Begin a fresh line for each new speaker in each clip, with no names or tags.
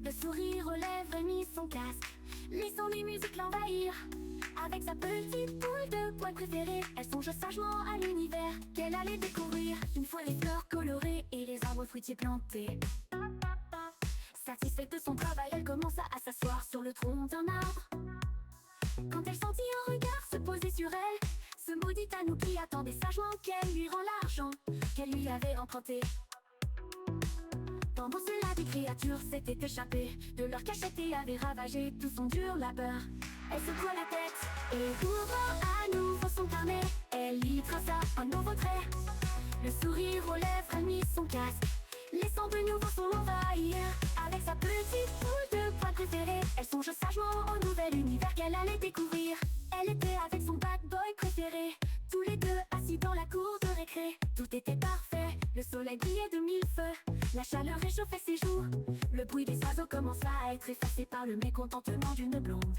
Le sourire aux lèvres mit son casque, laissant les musiques l'envahir. Avec sa petite boule de poil préférée, elle songe sagement à l'univers qu'elle allait découvrir. Une fois les fleurs colorées et les arbres fruitiers plantés. Satisfaite de son travail, elle commença à s'asseoir sur le tronc d'un arbre. Quand elle sentit un regard se poser sur elle, ce maudit Anouk qui attendait sagement qu'elle lui rend l'argent qu'elle lui avait emprunté. Pendant cela, des créatures s'étaient échappées de leur cachette et avaient ravagé tout son dur labeur. Elle secoua la tête et ouvrant à nouveau son carnet, elle y traça un nouveau trait. Le sourire aux lèvres, elle mit son casque, laissant de nouveau son envahir. Avec sa petite boule de poil préférée, elle songe sagement au nouvel univers qu'elle allait découvrir. Elle était avec son bad boy préféré, tous les deux assis dans la cour de récré. Tout était parfait, le soleil brillait de mille feux, la chaleur réchauffait ses joues. Le bruit des oiseaux commença à être effacé par le mécontentement d'une blonde.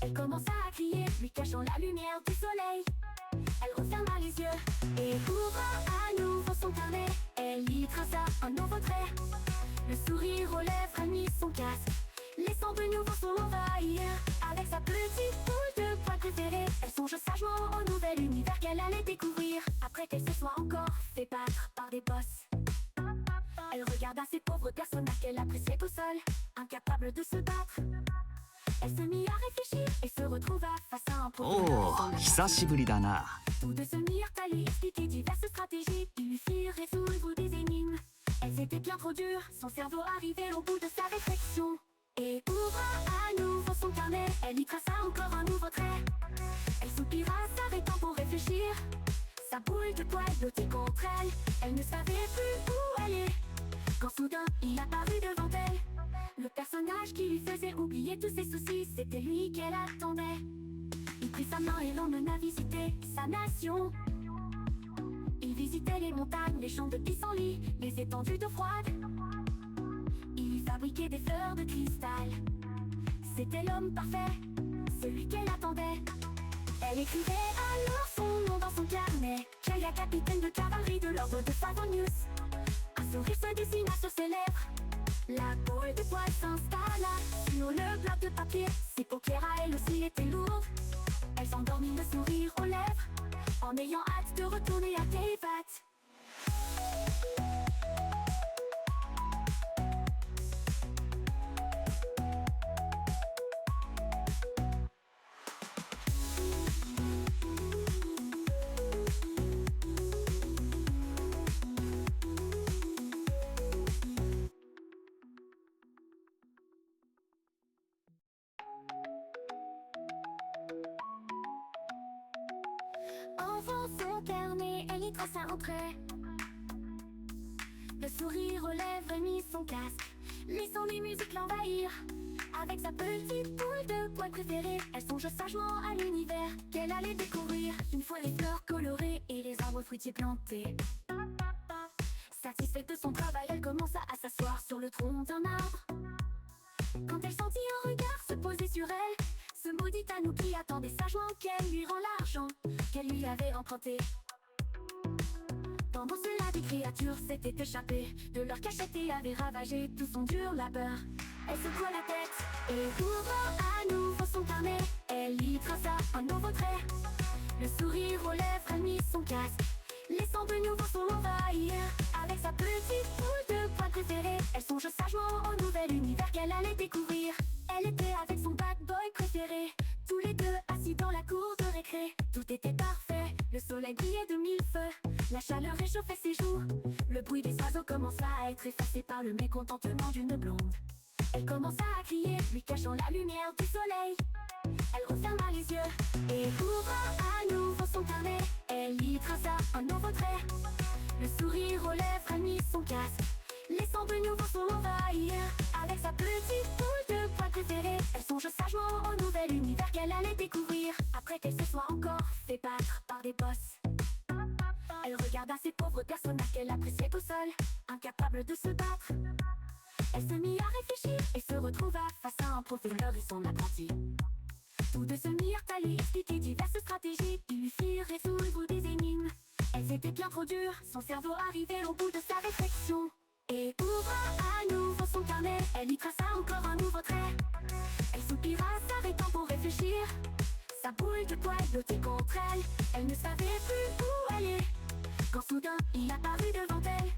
Elle commença à crier, lui cachant la lumière du soleil. Elle referma les yeux et ouvrant à nouveau son carnet, elle y traça un nouveau trait. Le sourire aux lèvres, elle mit son casque, laissant de nouveau son envahir. Avec sa petite boule de poil préférée, elle songe sagement au nouvel univers qu'elle allait découvrir. Après qu'elle se soit encore fait battre par des bosses, elle regarda ces pauvres personnages qu'elle appréciait au sol, incapables de se battre. Elle se mit à réfléchir et se retrouva face à un professeur.
おお、久しぶりだな。
Tous deux se mirent à lui expliquer diverses stratégies qui lui firent résoudre des énigmes. Elles étaient bien trop dures, son cerveau arrivait au bout de sa réflexion. Et ouvrant à nouveau son carnet, elle y traça encore un nouveau trait. Elle soupira, s'arrêtant pour réfléchir. Sa boule de poil blottie contre elle, elle ne savait plus où aller. Quand soudain, il apparut devant elle. Le personnage qui lui faisait oublier tous ses soucis, c'était lui qu'elle attendait. Il prit sa main et l'emmena visiter sa nation. Il visitait les montagnes, les champs de pissenlit, les étendues d'eau froide. Il fabriquait des fleurs de cristal. C'était l'homme parfait, celui qu'elle attendait. Elle écrivait alors son nom dans son carnet. Kaya, capitaine de cavalerie de l'ordre de Favonius. Un sourire se dessina sur ses lèvres. La boule de poil s'installa sur le bloc de papier. Ses paupières à elle aussi étaient lourdes. Elle s'endormit, le sourire aux lèvres, en ayant hâte de retourner à Tevat. Enfant son carnet, elle y traça un trait. Le sourire aux lèvres, elle mit son casque, laissant les musiques l'envahir. Avec sa petite boule de poil préférée, elle songe sagement à l'univers qu'elle allait découvrir. Une fois les fleurs colorées et les arbres fruitiers plantés. Satisfaite de son travail, elle commença à s'asseoir sur le tronc d'un arbre. Quand elle sentit un regard se poser sur elle, ce maudit Anouk qui attendait sagement qu'elle lui rend l'argent qu'elle lui avait emprunté. Pendant cela, des créatures s'étaient échappées de leur cachette et avaient ravagé tout son dur labeur. Elle secoua la tête et ouvrant à nouveau son carnet, elle y traça un nouveau trait. Le sourire aux lèvres, elle mit son casque, laissant de nouveau son envahir. Avec sa petite boule de poil préférée, elle songe sagement au nouvel univers qu'elle allait découvrir. Elle était avec son bad boy préféré, tous les deux assis dans la cour de récré. Tout était parfait, le soleil brillait de mille feux, la chaleur réchauffait ses joues. Le bruit des oiseaux commença à être effacé par le mécontentement d'une blonde. Elle commença à crier, lui cachant la lumière du soleil. Elle referma les yeux et ouvrant à nouveau son carnet, elle y traça un nouveau trait. Le sourire aux lèvres, elle mit son casque, laissant de nouveau son envahir. Avec sa petite boule de poil préférée, elle songe sagement au nouvel univers qu'elle allait découvrir. Après qu'elle se soit encore fait battre par des bosses, elle regarda ces pauvres personnages qu'elle appréciait au sol, incapables de se battre. Elle se mit à réfléchir et se retrouva face à un professeur et son apprenti. Tous deux se mirent à lui expliquer diverses stratégies qui lui firent résoudre des énigmes. Elles étaient bien trop dures, son cerveau arrivait au bout de sa réflexion. et ouvra à nouveau son carnet. Elle y traça encore un nouveau trait. Elle soupira, s'arrêtant pour réfléchir. Sa boule de poil blottie contre elle. Elle ne savait plus où aller, quand soudain il apparut devant elle.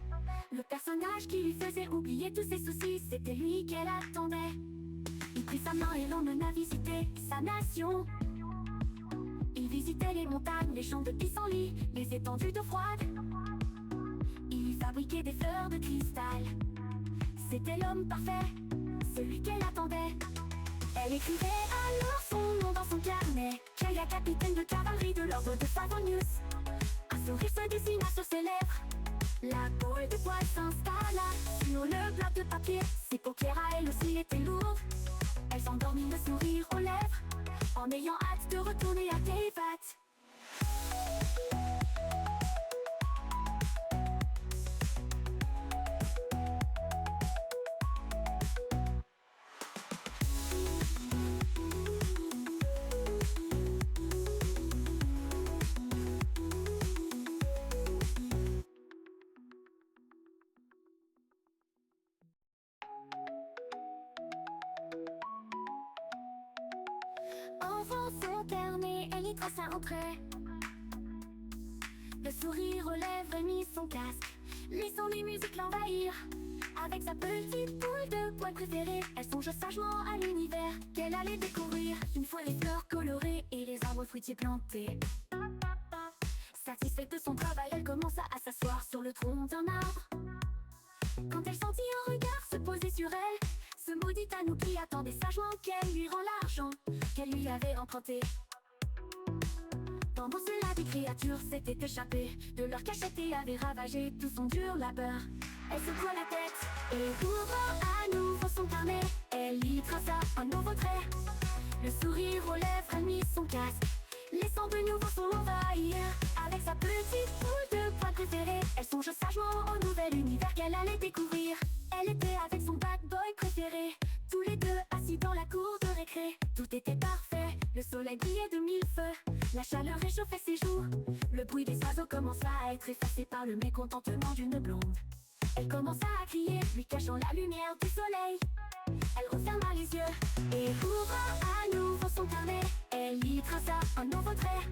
Le personnage qui lui faisait oublier tous ses soucis, c'était lui qu'elle attendait. Il prit sa main et l'emmena visiter sa nation. Il visitait les montagnes, les champs de pissenlit, les étendues d'eau froide. Il fabriquait des fleurs de cristal. C'était l'homme parfait, celui qu'elle attendait. Elle écrivait alors son nom dans son carnet. Kaya, capitaine de cavalerie de l'ordre de Favonius. Un sourire se dessina sur ses lèvres. La boule de poil s'installa sur le bloc de papier. Ses paupières à elle aussi étaient lourdes. Elle s'endormit, le sourire aux lèvres, en ayant hâte de retourner à Teyvat. Enfant son carnet, elle y traça un trait. Le sourire aux lèvres, elle mit son casque, laissant les musiques l'envahir. Avec sa petite boule de poil préférée, elle songe sagement à l'univers qu'elle allait découvrir. Une fois les fleurs colorées et les arbres fruitiers plantés. Satisfaite de son travail, elle commença à s'asseoir sur le tronc d'un arbre. Quand elle sentit un regard se poser sur elle, ce maudit Tanuki attendait sagement qu'elle lui rend l'argent qu'elle lui avait emprunté. Pendant cela, des créatures s'étaient échappées de leur cachette et avaient ravagé tout son dur labeur. Elle secoua la tête et ouvra à nouveau son carnet. Elle y traça un nouveau trait. Le sourire aux lèvres, elle mit son casque, laissant de nouveau son envahir. Avec sa petite boule de poil préférée, elle songe sagement au nouvel univers qu'elle allait découvrir. Elle était avec son bad boy préféré, tous les deux assis dans la cour de récré. Tout était parfait, le soleil brillait de mille feux, la chaleur réchauffait ses joues. Le bruit des oiseaux commença à être effacé par le mécontentement d'une blonde. Elle commença à crier, lui cachant la lumière du soleil. Elle referma les yeux et ouvra à nouveau son carnet. Elle y traça un nouveau trait.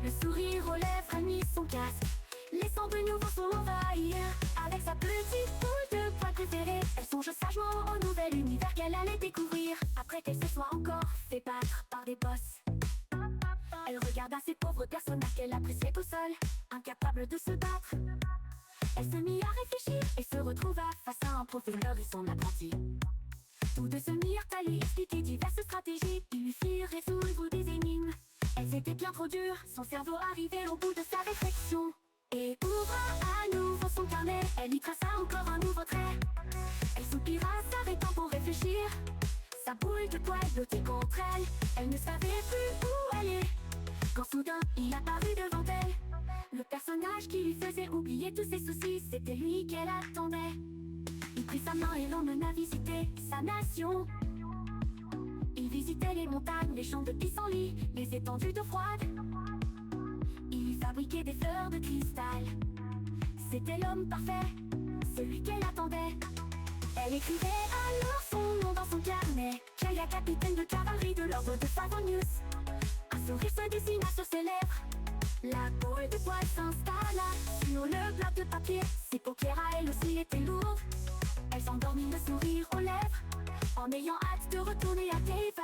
Le sourire aux lèvres, elle mit son casque, laissant de nouveau son envahir. Avec sa petite boule de poil préférée, elle songe sagement au nouvel univers qu'elle allait découvrir. Après qu'elle se soit encore fait battre par des bosses, elle regarda ces pauvres personnages qu'elle appréciait au sol, incapables de se battre. Elle se mit à réfléchir et se retrouva face à un professeur et son apprenti. Tous deux se mirent à lui expliquer diverses stratégies qui lui firent résoudre des énigmes. Elles étaient bien trop dures, son cerveau arrivait au bout de sa réflexion. Et ouvra à nouveau son carnet, elle y traça encore un nouveau trait. Elle soupira, s'arrêtant pour réfléchir. Sa boule de poil blottie contre elle, elle ne savait plus où aller, quand soudain il apparut devant elle. Le personnage qui lui faisait oublier tous ses soucis, c'était lui qu'elle attendait. Il prit sa main et l'emmena visiter sa nation. Il visitait les montagnes, les champs de pissenlit, les étendues d'eau froide. Il fabriquait des fleurs de cristal. C'était l'homme parfait, celui qu'elle attendait. Elle écrivait alors son nom dans son carnet. Kaya, capitaine de cavalerie de l'ordre de Favonius. Un sourire se dessina sur ses lèvres. La boule de poil s'installa sur le bloc de papier. Ses paupières à elle aussi étaient lourdes. Elle s'endormit, le sourire aux lèvres, en ayant hâte de retourner à Teyvat.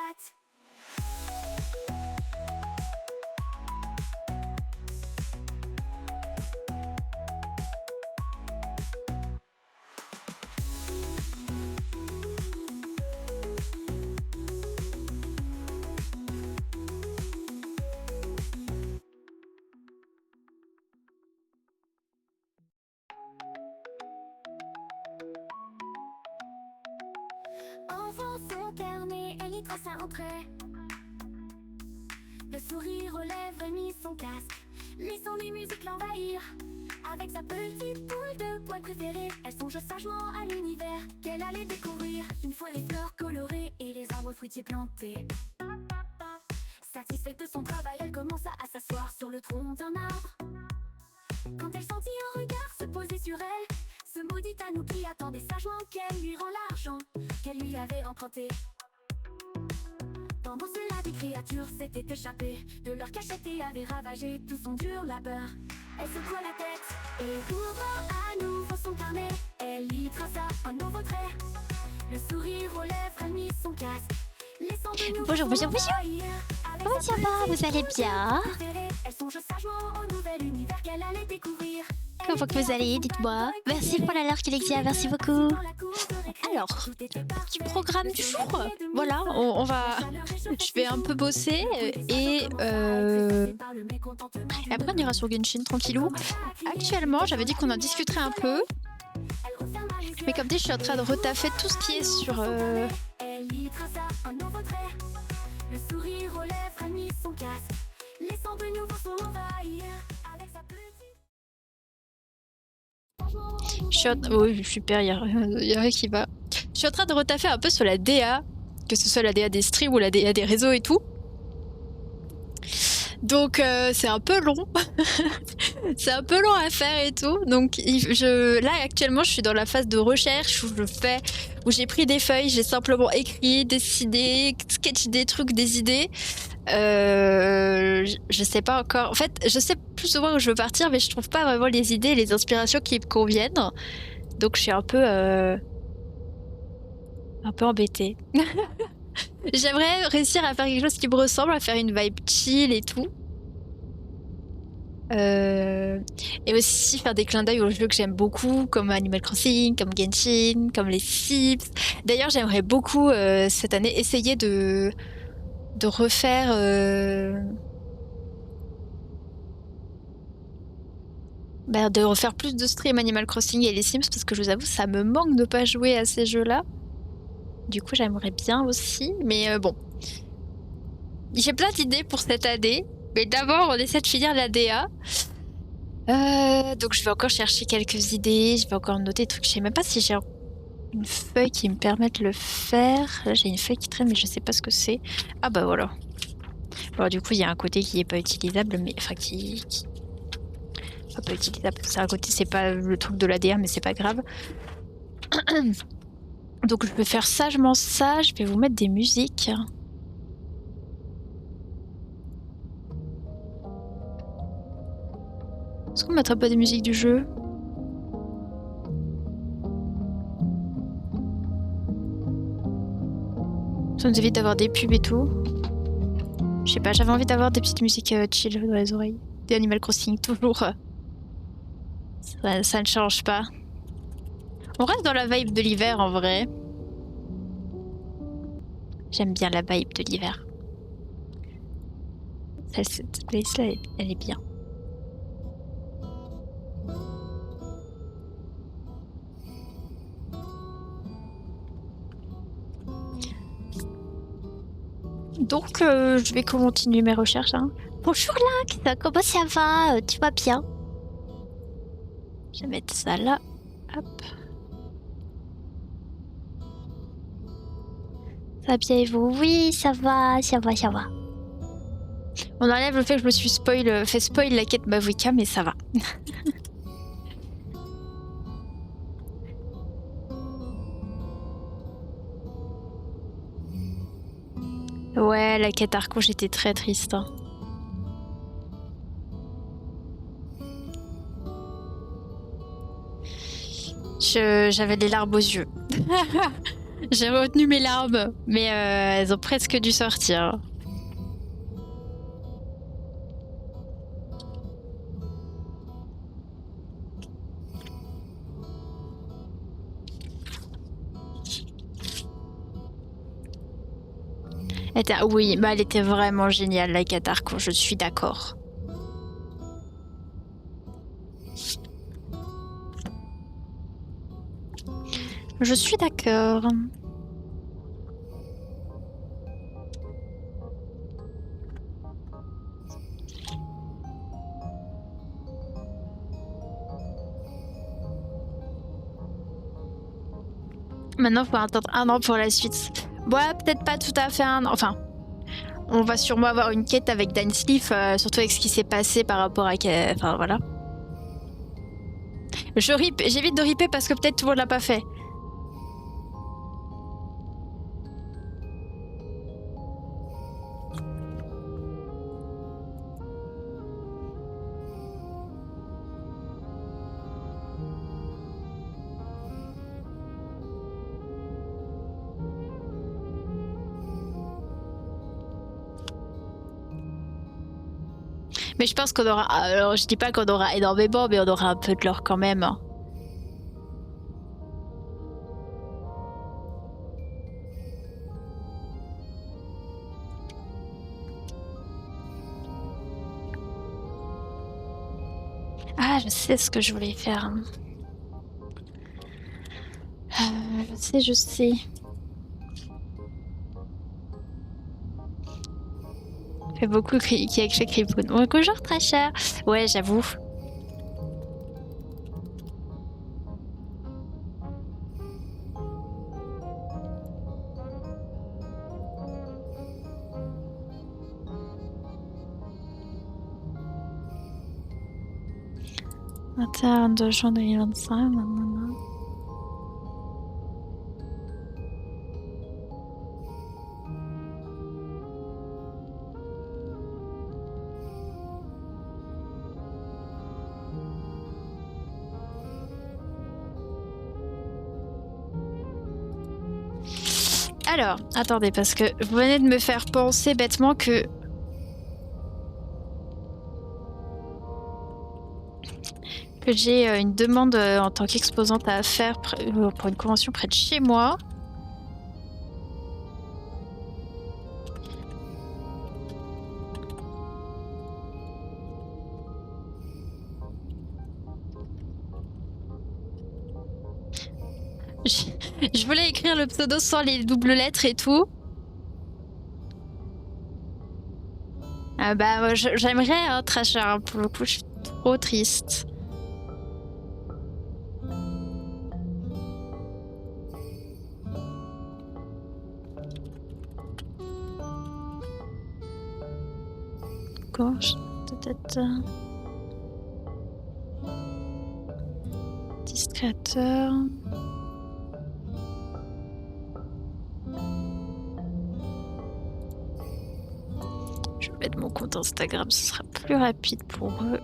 Enfant son carnet, elle y traça un trait. Le sourire aux lèvres, elle mit son casque, laissant les musiques l'envahir. Avec sa petite boule de poil préférée, elle songe sagement à l'univers qu'elle allait découvrir. Une fois les fleurs colorées et les arbres fruitiers plantés. Satisfaite de son travail, elle commença à s'asseoir sur le tronc d'un arbre. Quand elle sentit un regard se poser sur elle, ce se maudit à nous qui attendait sagement qu'elle lui rend l'argent qu'elle lui avait emprunté. Pendant cela, des créatures s'étaient échappées de leur cachette et avaient ravagé tout son dur labeur. Elle secoua la tête et ouvrant à nouveau son carnet, elle y traça un nouveau trait. Le sourire aux lèvres, elle mit son casque.
Bonjour, bonjour, bonjour. Comment ça va? Vous allez bien? Comment que vous allez? Dites-moi. Merci pour l'alerte, Alexia, merci beaucoup. Alors, du programme du jour. Voilà, on va... Je vais un peu bosser et après on ira sur Genshin tranquillou. Actuellement, j'avais dit qu'on en discuterait un peu. Mais comme dit, je suis en train de retaffer tout ce qui est sur... Le sourire aux lèvres a mis son casque, laissant de nouveau son envahir avec sa petite... Oui, super, il y a rien qui va. Je suis en train de retaffer un peu sur la DA, que ce soit la DA des streams ou la DA des réseaux et tout. Donc c'est un peu long. C'est un peu long à faire et tout. Donc là actuellement je suis dans la phase de recherche où j'ai pris des feuilles, j'ai simplement écrit, dessiné, sketch des trucs, des idées. Je sais pas encore. En fait, je sais plus ou moins où je veux partir, mais je trouve pas vraiment les idées, les inspirations qui me conviennent. Donc je suis un peu embêtée. J'aimerais réussir à faire quelque chose qui me ressemble, à faire une vibe chill et tout. Et aussi faire des clins d'œil aux jeux que j'aime beaucoup, comme Animal Crossing, comme Genshin, comme les Sims. D'ailleurs, j'aimerais beaucoup cette année essayer de refaire... de refaire plus de streams Animal Crossing et les Sims, parce que je vous avoue, ça me manque de pas jouer à ces jeux-là. Du coup, j'aimerais bien aussi, mais bon. J'ai plein d'idées pour cette année, mais d'abord, on essaie de finir la DA. Donc, je vais encore chercher quelques idées, je vais encore noter des trucs. Je sais même pas si j'ai une feuille qui me permet de le faire. Là, j'ai une feuille qui traîne, mais je sais pas ce que c'est. Ah bah voilà. Alors, du coup, il y a un côté qui est pas utilisable, mais enfin, qui... Pas utilisable. C'est un côté, c'est pas le truc de la DA, mais c'est pas grave. Donc je vais faire sagement ça, je vais vous mettre des musiques. Est-ce qu'on mettrait pas des musiques du jeu? Ça nous évite d'avoir des pubs et tout. Je sais pas, j'avais envie d'avoir des petites musiques chill dans les oreilles. Des Animal Crossing, toujours. Ça ne change pas. On reste dans la vibe de l'hiver en vrai. J'aime bien la vibe de l'hiver. Cette playlist-là, elle est bien. Donc, je vais continuer mes recherches. Hein. Bonjour Lynx, comment ça va? Tu vas bien? Je vais mettre ça là. Hop. Ça va bien et vous? Oui, ça va, ça va, ça va. On enlève le fait que je me suis fait spoil la quête Mavuika, mais ça va. Ouais, la quête Arco, j'étais très triste. Hein. J'avais les larmes aux yeux. J'ai retenu mes larmes, mais elles ont presque dû sortir. Oui, bah elle était vraiment géniale, la quête Arco, je suis d'accord. Je suis d'accord. Maintenant, il faut attendre 1 an pour la suite. Ouais, peut-être pas tout à fait 1 an. Enfin, on va sûrement avoir une quête avec Dainsleif, surtout avec ce qui s'est passé par rapport à... Enfin, voilà. J'évite de ripper parce que peut-être tout le monde l'a pas fait. Mais je pense qu'on aura... Alors, je dis pas qu'on aura énormément, mais on aura un peu de l'or quand même. Ah, je sais ce que je voulais faire. Je sais. Fait beaucoup qui a écrit Kripoun. Ouais, bonjour très cher. Ouais, j'avoue. De juin 2025, maintenant. Alors, attendez, parce que vous venez de me faire penser bêtement que... j'ai une demande en tant qu'exposante à faire pour une convention près de chez moi. Je voulais écrire le pseudo sans les doubles lettres et tout. Bah, j'aimerais, hein, très cher. Pour le coup, je suis trop triste. Gauche, peut-être. Discréteur. Je vais mettre mon compte Instagram, ce sera plus rapide pour eux.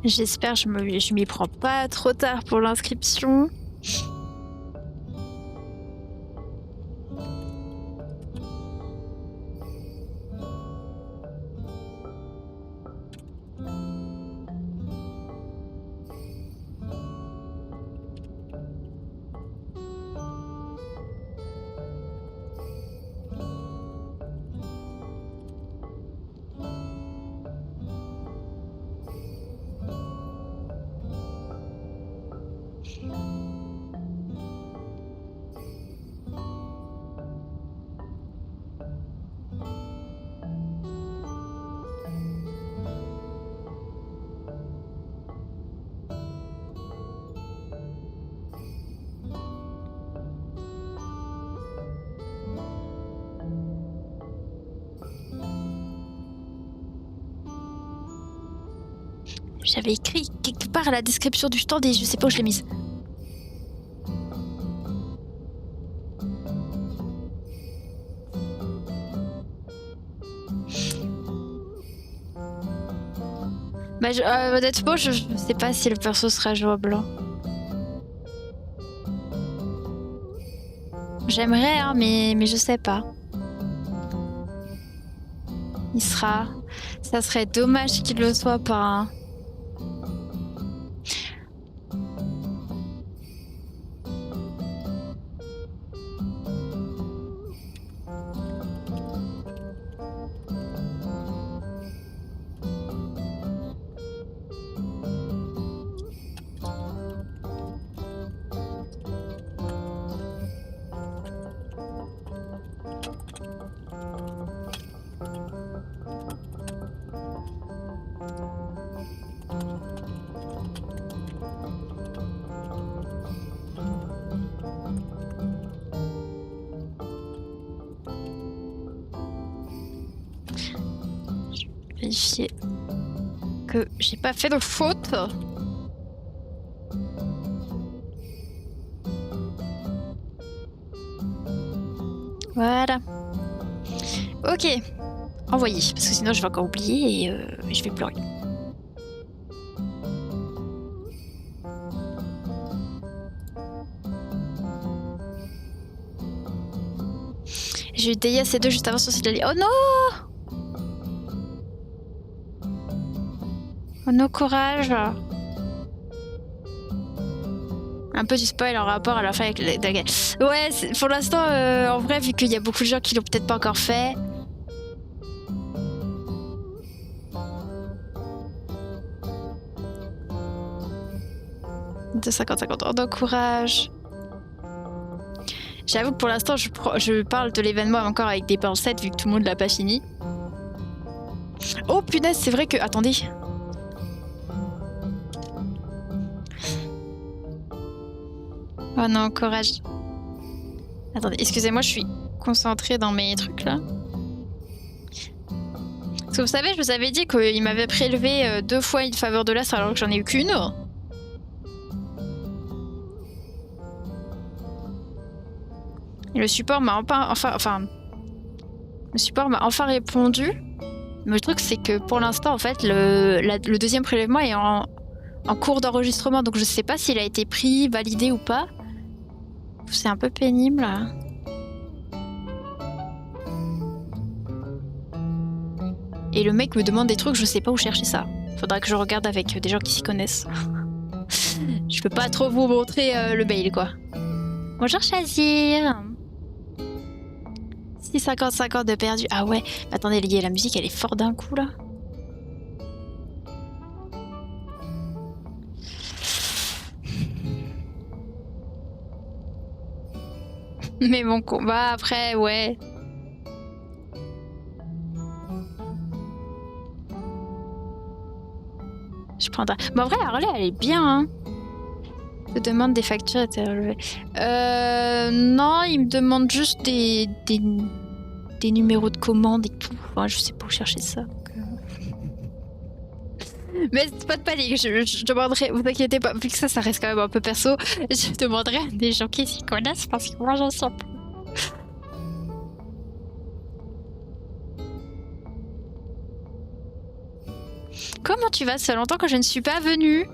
J'espère que je m'y prends pas trop tard pour l'inscription. J'avais écrit quelque part à la description du stand et je sais pas où je l'ai mise. Bah, honnêtement, je sais pas si le perso sera jouable. Hein. J'aimerais, hein, mais je sais pas. Il sera... Ça serait dommage qu'il le soit pas. Hein. vérifier que j'ai pas fait de faute. Voilà. Ok. Envoyer, parce que sinon je vais encore oublier et je vais pleurer. J'ai eu Deia C2 juste avant son site de la... Oh non! Oh non, courage! Un peu du spoil en rapport à la fin avec la guerre. Ouais, pour l'instant, en vrai, vu qu'il y a beaucoup de gens qui l'ont peut-être pas encore fait. De 50-50 ans, donc courage. J'avoue que pour l'instant, je parle de l'événement encore avec des pincettes vu que tout le monde l'a pas fini. Oh punaise, c'est vrai que... Attendez. Oh non, courage. Attendez, excusez-moi, je suis concentrée dans mes trucs là. Parce que vous savez, je vous avais dit qu'il m'avait prélevé 2 fois une faveur de l'astre alors que j'en ai eu qu'une. Et le support m'a le support m'a enfin répondu. Mais le truc, c'est que pour l'instant, en fait, le deuxième prélèvement est en cours d'enregistrement. Donc je sais pas s'il a été pris, validé ou pas. C'est un peu pénible. Là. Et le mec me demande des trucs, je sais pas où chercher ça. Faudra que je regarde avec des gens qui s'y connaissent. Je peux pas trop vous montrer le mail, quoi. Bonjour Chazir. 6,50 de perdu. Ah ouais, attendez les gars, la musique elle est forte d'un coup là. Mais mon combat après, ouais. Je prendrai. Bon, en vrai, Harley elle est bien, hein. Te demande des factures étaient relevées. Non, il me demande juste des numéros de commande et tout. Enfin, je sais pas où chercher ça. Donc, Mais c'est pas de panique, je demanderai, vous inquiétez pas, vu que ça reste quand même un peu perso, je demanderai à des gens qui s'y connaissent parce que moi j'en sais pas. Comment tu vas? Ça fait longtemps que je ne suis pas venue.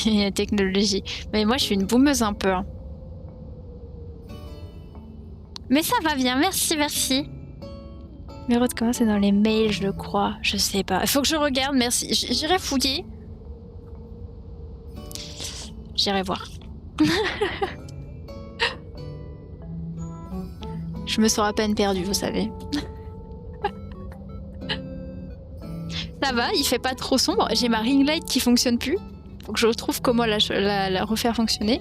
La technologie. Mais moi, je suis une boumeuse un peu. Hein. Mais ça va bien, merci, merci. Numéro de commande, c'est dans les mails, je crois. Je sais pas. Il faut que je regarde, merci. J'irai fouiller. J'irai voir. Je me sens à peine perdue, vous savez. Ça va, il fait pas trop sombre. J'ai ma ring light qui fonctionne plus. Faut que je retrouve comment la refaire fonctionner.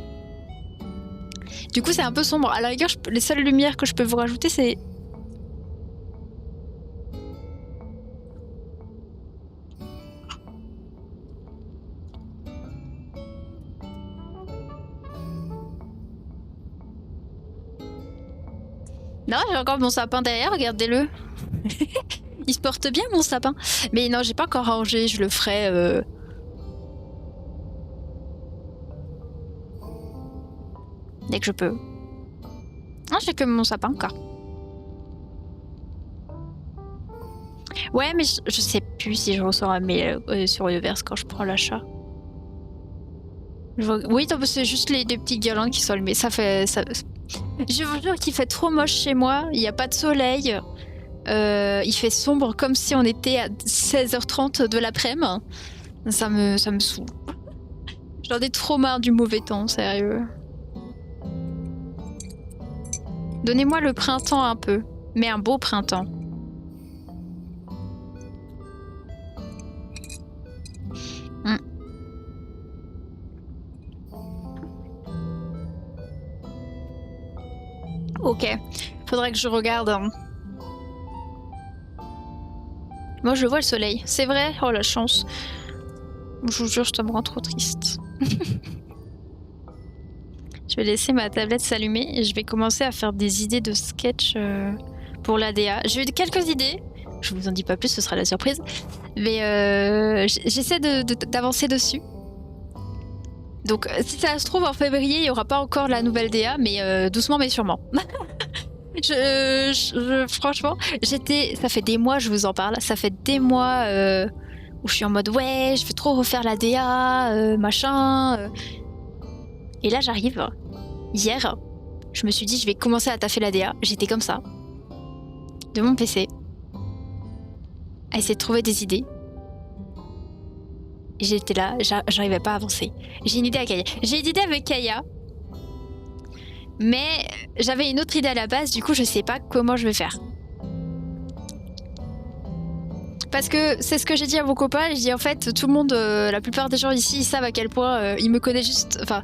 Du coup, c'est un peu sombre. À la rigueur, les seules lumières que je peux vous rajouter, c'est... Non, j'ai encore mon sapin derrière, regardez-le. Il se porte bien, mon sapin. Mais non, j'ai pas encore rangé, je le ferai... Dès que je peux. Non, j'ai que mon sapin encore. Ouais, mais je sais plus si je reçois un mail sur Universe quand je prends l'achat. Oui, c'est juste les petits guirlandes qui sont allumées. Ça fait... Je vous jure qu'il fait trop moche chez moi. Il n'y a pas de soleil. Il fait sombre comme si on était à 16h30 de l'après-midi. Ça me saoule. J'en ai trop marre du mauvais temps, sérieux. Donnez-moi le printemps un peu, mais un beau printemps. Ok, faudrait que je regarde. Moi je vois le soleil, c'est vrai, oh la chance. Je vous jure, ça me rend trop triste. Je vais laisser ma tablette s'allumer et je vais commencer à faire des idées de sketch pour l'ADA. J'ai eu quelques idées. Je vous en dis pas plus, ce sera la surprise. Mais j'essaie d'avancer dessus. Donc si ça se trouve en février, il n'y aura pas encore la nouvelle DA, mais doucement mais sûrement. Franchement, ça fait des mois, je vous en parle, ça fait des mois où je suis en mode ouais, je veux trop refaire la DA, machin. Et là j'arrive, hier, je me suis dit je vais commencer à taffer la DA, j'étais comme ça, de mon PC, à essayer de trouver des idées. Et j'étais là, j'arrivais pas à avancer. J'ai une idée à Kaya. J'ai une idée avec Kaya. Mais j'avais une autre idée à la base, du coup je sais pas comment je vais faire. Parce que c'est ce que j'ai dit à vos copains, j'ai dit en fait tout le monde, la plupart des gens ici, ils savent à quel point ils me connaissent juste... Enfin,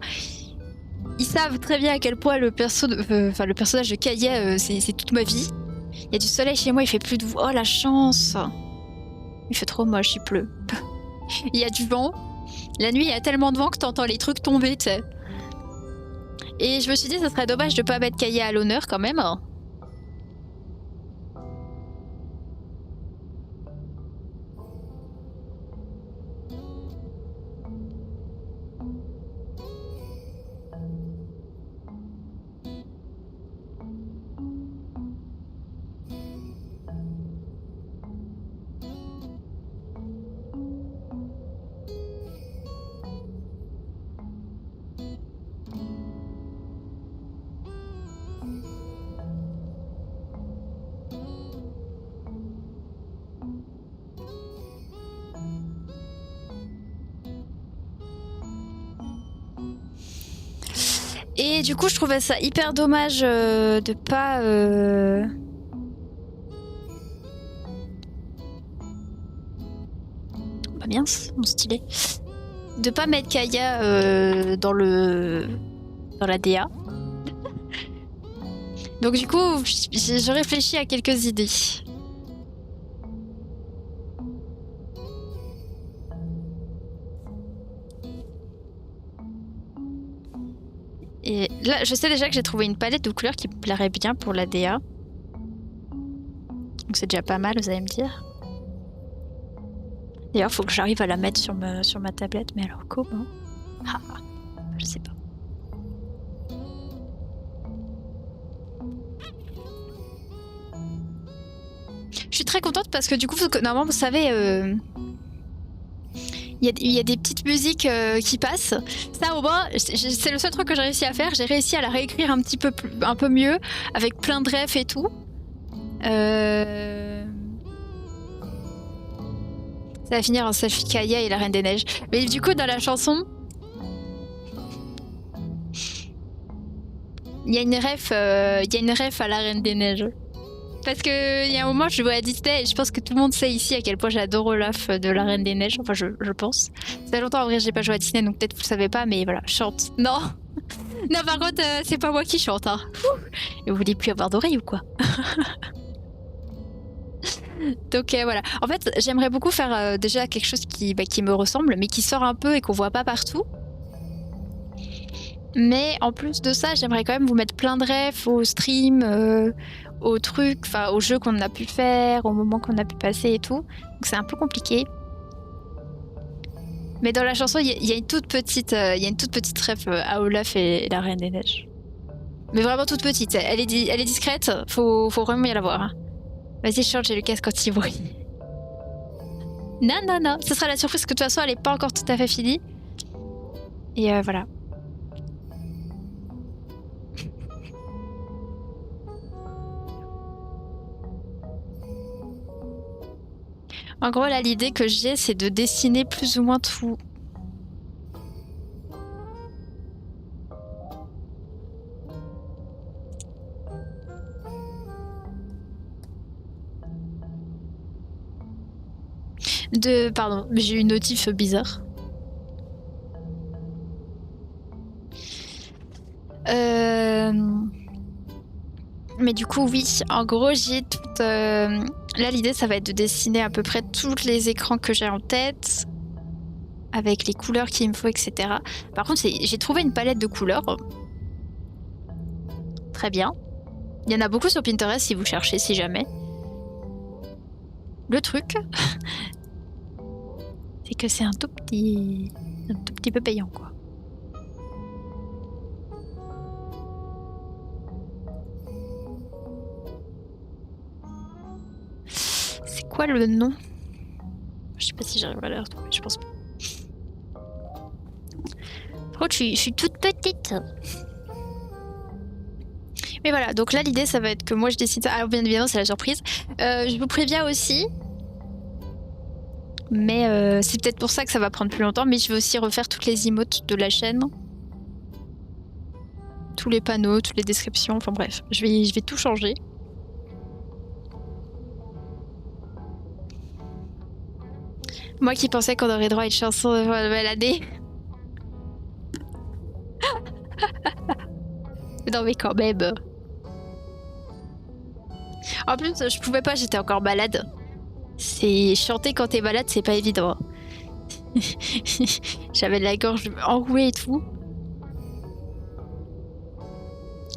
ils savent très bien à quel point le personnage de Kaya, c'est toute ma vie. Il y a du soleil chez moi, il fait plus de... Oh la chance. Il fait trop moche, il pleut. Il y a du vent. La nuit, il y a tellement de vent que t'entends les trucs tomber, tu sais. Et je me suis dit, ça serait dommage de pas mettre Kaya à l'honneur quand même. Et du coup, je trouvais ça hyper dommage de pas... Bah mince, mon stylet. De pas mettre Kaya dans la DA. Donc du coup, je réfléchis à quelques idées. Et là, je sais déjà que j'ai trouvé une palette de couleurs qui me plairait bien pour la DA. Donc c'est déjà pas mal, vous allez me dire. D'ailleurs, faut que j'arrive à la mettre sur ma tablette, mais alors comment? Ah, je sais pas. Je suis très contente parce que du coup, normalement, vous savez... Il y a des petites musiques qui passent. Ça, au moins, c'est le seul truc que j'ai réussi à faire. J'ai réussi à la réécrire un peu mieux, avec plein de refs et tout. Ça va finir en selfie Kaya et la Reine des Neiges. Mais du coup, dans la chanson, il y a une ref à la Reine des Neiges. Parce que il y a un moment, je vois à Disney et je pense que tout le monde sait ici à quel point j'adore Olaf de la Reine des Neiges. Enfin, je pense. Ça fait longtemps en vrai, j'ai pas joué à Disney, donc peut-être vous le savez pas, mais voilà, chante. Non, non, par contre, c'est pas moi qui chante. Hein. Et vous voulez plus avoir d'oreilles ou quoi? Donc voilà. En fait, j'aimerais beaucoup faire déjà quelque chose qui me ressemble, mais qui sort un peu et qu'on voit pas partout. Mais en plus de ça, j'aimerais quand même vous mettre plein de refs au stream, aux trucs, enfin aux jeux qu'on a pu faire, aux moments qu'on a pu passer et tout. Donc c'est un peu compliqué. Mais dans la chanson, il y a une toute petite ref à Olaf et la Reine des Neiges. Mais vraiment toute petite. Elle est discrète. Faut vraiment y la voir. Hein. Vas-y, chante, j'ai le casque anti-bruit. Non. Ce sera la surprise que de toute façon, elle est pas encore tout à fait finie. Et voilà. En gros, là, l'idée que j'ai, c'est de dessiner plus ou moins tout. Pardon, j'ai eu une notif bizarre. Mais du coup, oui, en gros, j'ai toute... Là, l'idée, ça va être de dessiner à peu près tous les écrans que j'ai en tête. avec les couleurs qu'il me faut, etc. Par contre, j'ai trouvé une palette de couleurs. Très bien. Il y en a beaucoup sur Pinterest si vous cherchez, si jamais. Le truc, c'est que c'est un tout petit peu payant, quoi. C'est quoi le nom? Je sais pas si j'arriverai à le retrouver, je pense pas. Par contre, je suis toute petite. Mais voilà, donc là l'idée ça va être que moi je décide ça. Alors bien évidemment c'est la surprise. Je vous préviens aussi. Mais c'est peut-être pour ça que ça va prendre plus longtemps. Mais je vais aussi refaire toutes les emotes de la chaîne. Tous les panneaux, toutes les descriptions. Enfin bref, je vais tout changer. Moi qui pensais qu'on aurait droit à une chanson de nouvelle année. Non mais quand même. En plus, je pouvais pas, j'étais encore malade. C'est chanter quand t'es malade, c'est pas évident. J'avais la gorge enrouée et tout.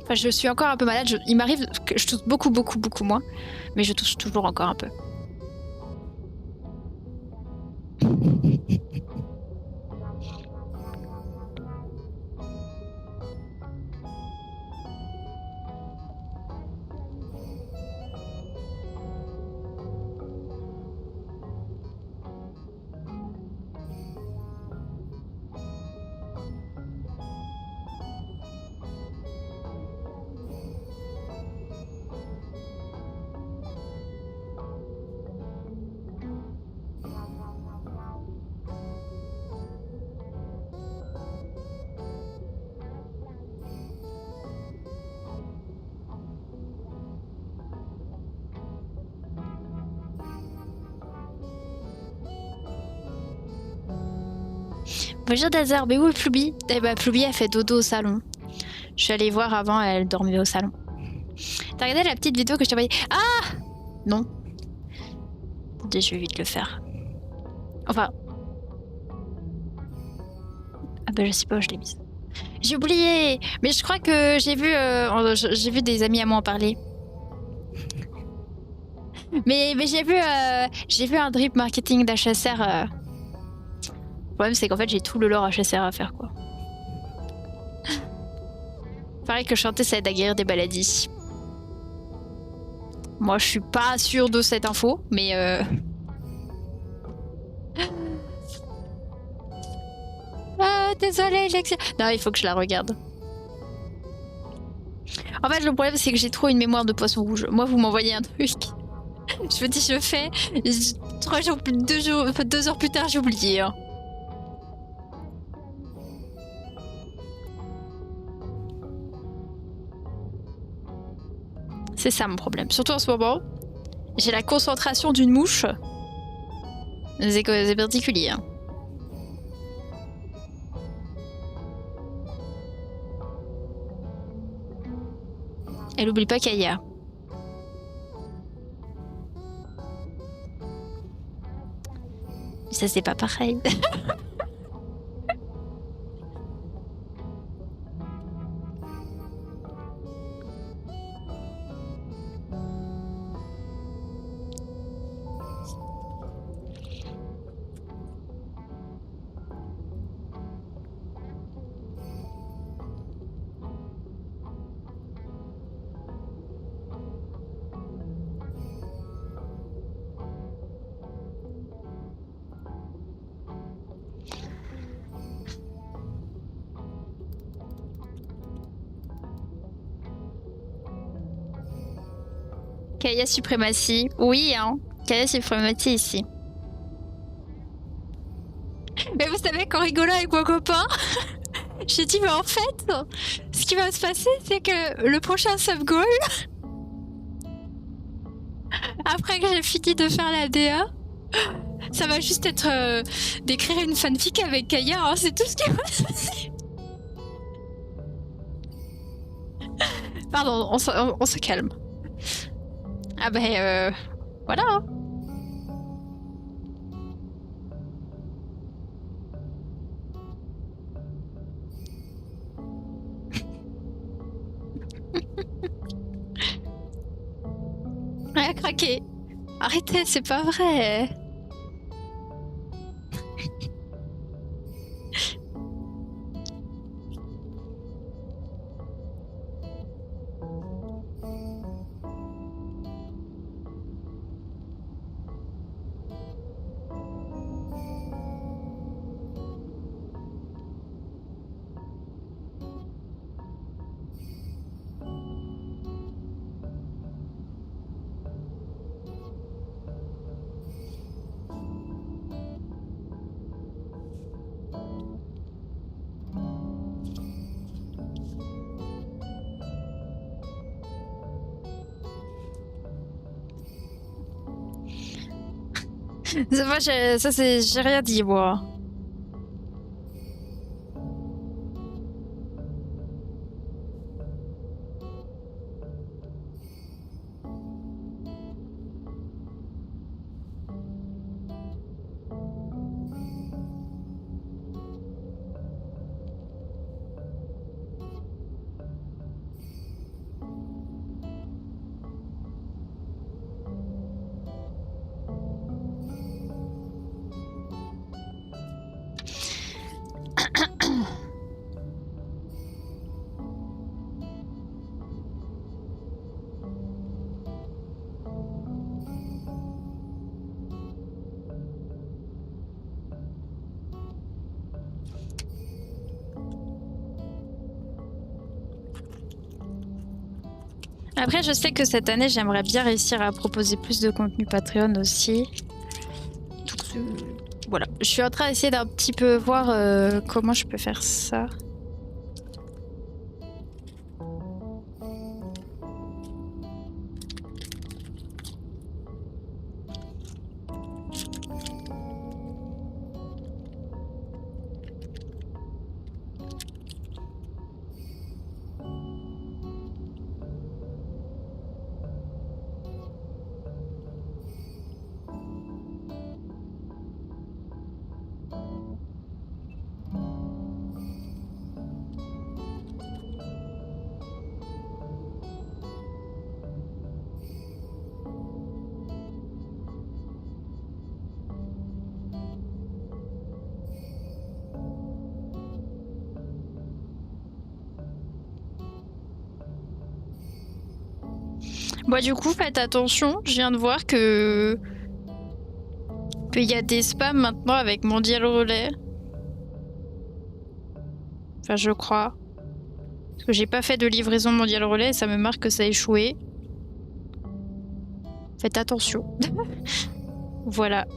Enfin, je suis encore un peu malade. Il m'arrive que je tousse beaucoup moins. Mais je tousse toujours encore un peu. Bonjour Dazer, mais où est Ploubi? Eh ben Ploubi a fait dodo au salon. Je suis allée voir avant, elle dormait au salon. T'as regardé la petite vidéo que je t'ai envoyée? Ah! Non. Attendez, je vais vite le faire. Enfin... Ah ben je sais pas où je l'ai mise. J'ai oublié! Mais je crois que j'ai vu des amis à moi en parler. Mais j'ai vu un drip marketing d'HSR. Le problème c'est qu'en fait j'ai tout le lore HSR à faire quoi. Pareil que chanter ça aide à guérir des maladies. Moi je suis pas sûre de cette info, mais Ah désolée Lexia. Non il faut que je la regarde. En fait le problème c'est que j'ai trop une mémoire de poisson rouge. Moi vous m'envoyez un truc. Je me dis je fais. 2 heures plus tard j'ai oublié. Hein. C'est ça mon problème. Surtout en ce moment, j'ai la concentration d'une mouche. C'est particulier. Hein. Elle oublie pas Kaya. Ça c'est pas pareil. Kaya suprématie. Oui, hein. Kaya suprématie ici. Mais vous savez qu'en rigolant avec mon copain, j'ai dit mais en fait, ce qui va se passer, c'est que le prochain sub goal, après que j'ai fini de faire la DA, ça va juste être d'écrire une fanfic avec Kaya, hein, c'est tout ce qui va se passer. Pardon, on se calme. Ah ben voilà. a craqué. Arrêtez, c'est pas vrai. Moi, j'ai rien dit, moi. Après, je sais que cette année, j'aimerais bien réussir à proposer plus de contenu Patreon aussi. Donc, voilà, je suis en train d'essayer d'un petit peu voir comment je peux faire ça. Bon, du coup, faites attention. Je viens de voir que qu'il y a des spams maintenant avec Mondial Relais. Enfin, je crois. Parce que j'ai pas fait de livraison Mondial Relais et ça me marque que ça a échoué. Faites attention. Voilà.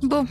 Bon.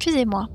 excusez-moi.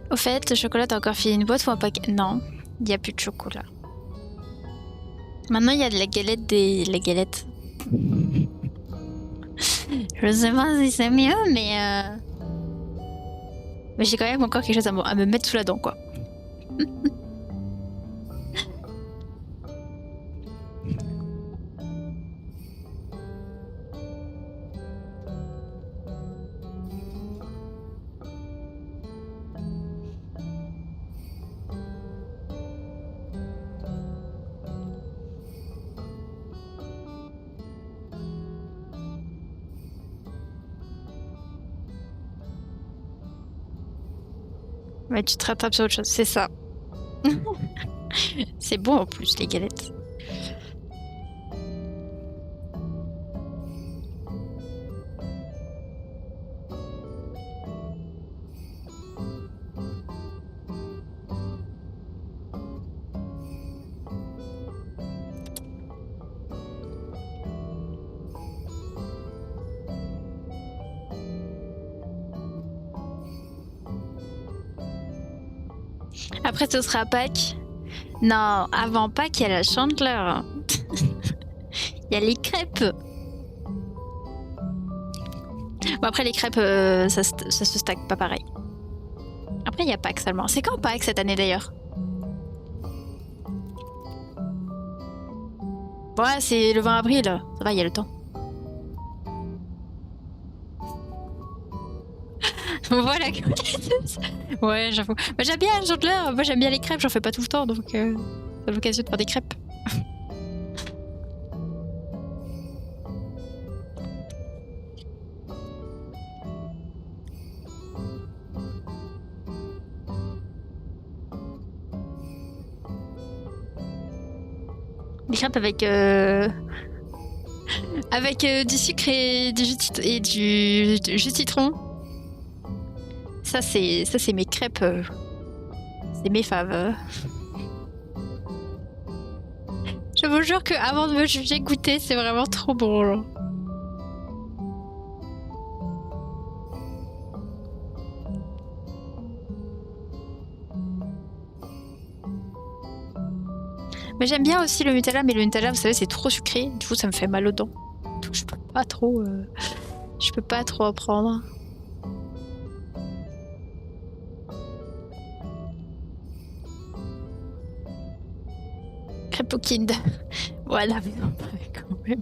Au fait, le chocolat, t'as encore filé une boîte ou un paquet? Non, il n'y a plus de chocolat. Maintenant, il y a de la galette La galette. Je sais pas si c'est mieux, mais j'ai quand même encore quelque chose à me mettre sous la dent, quoi. Ouais, tu te rattrapes sur autre chose, c'est ça. C'est bon en plus, les galettes. Après, ce sera Pâques. Non, avant Pâques, il y a la chandeleur. Il y a les crêpes. Bon, après, les crêpes, ça se stack pas pareil. Après, il y a Pâques seulement. C'est quand Pâques cette année d'ailleurs? Ouais, c'est le 20 avril. Ça va, il y a le temps. Voilà. Ouais, j'avoue. Bah, j'aime bien le chandeleur. Moi, j'aime bien les crêpes. J'en fais pas tout le temps, donc c'est l'occasion de faire des crêpes. Des crêpes avec du sucre et du jus de citron. Ça c'est mes crêpes. C'est mes faves. Je vous jure que avant de me juger goûter, c'est vraiment trop bon. Genre. Mais j'aime bien aussi le Nutella, mais le Nutella, vous savez, c'est trop sucré. Du coup, ça me fait mal aux dents. Donc, je peux pas trop en prendre. Crêpe au Kind. Voilà, mais non, quand même.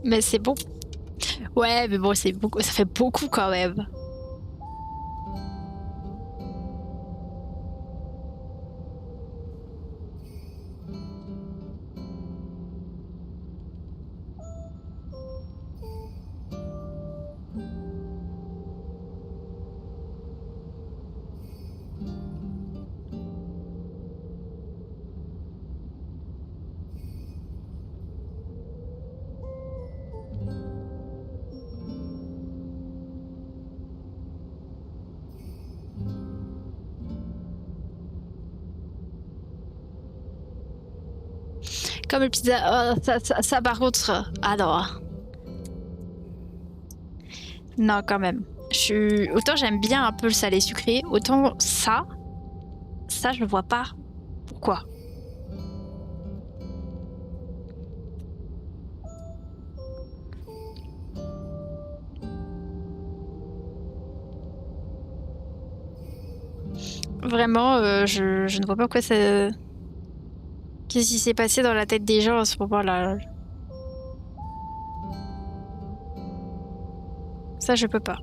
Mais c'est bon. Ouais, mais bon, c'est beaucoup, ça fait beaucoup quand même. Comme le pizza, ça par contre, ah non. Non, quand même. Autant j'aime bien un peu le salé sucré, autant ça je vois pas pourquoi. Vraiment, je ne vois pas quoi ça. Qu'est-ce qui s'est passé dans la tête des gens à ce moment-là? Ça, je peux pas.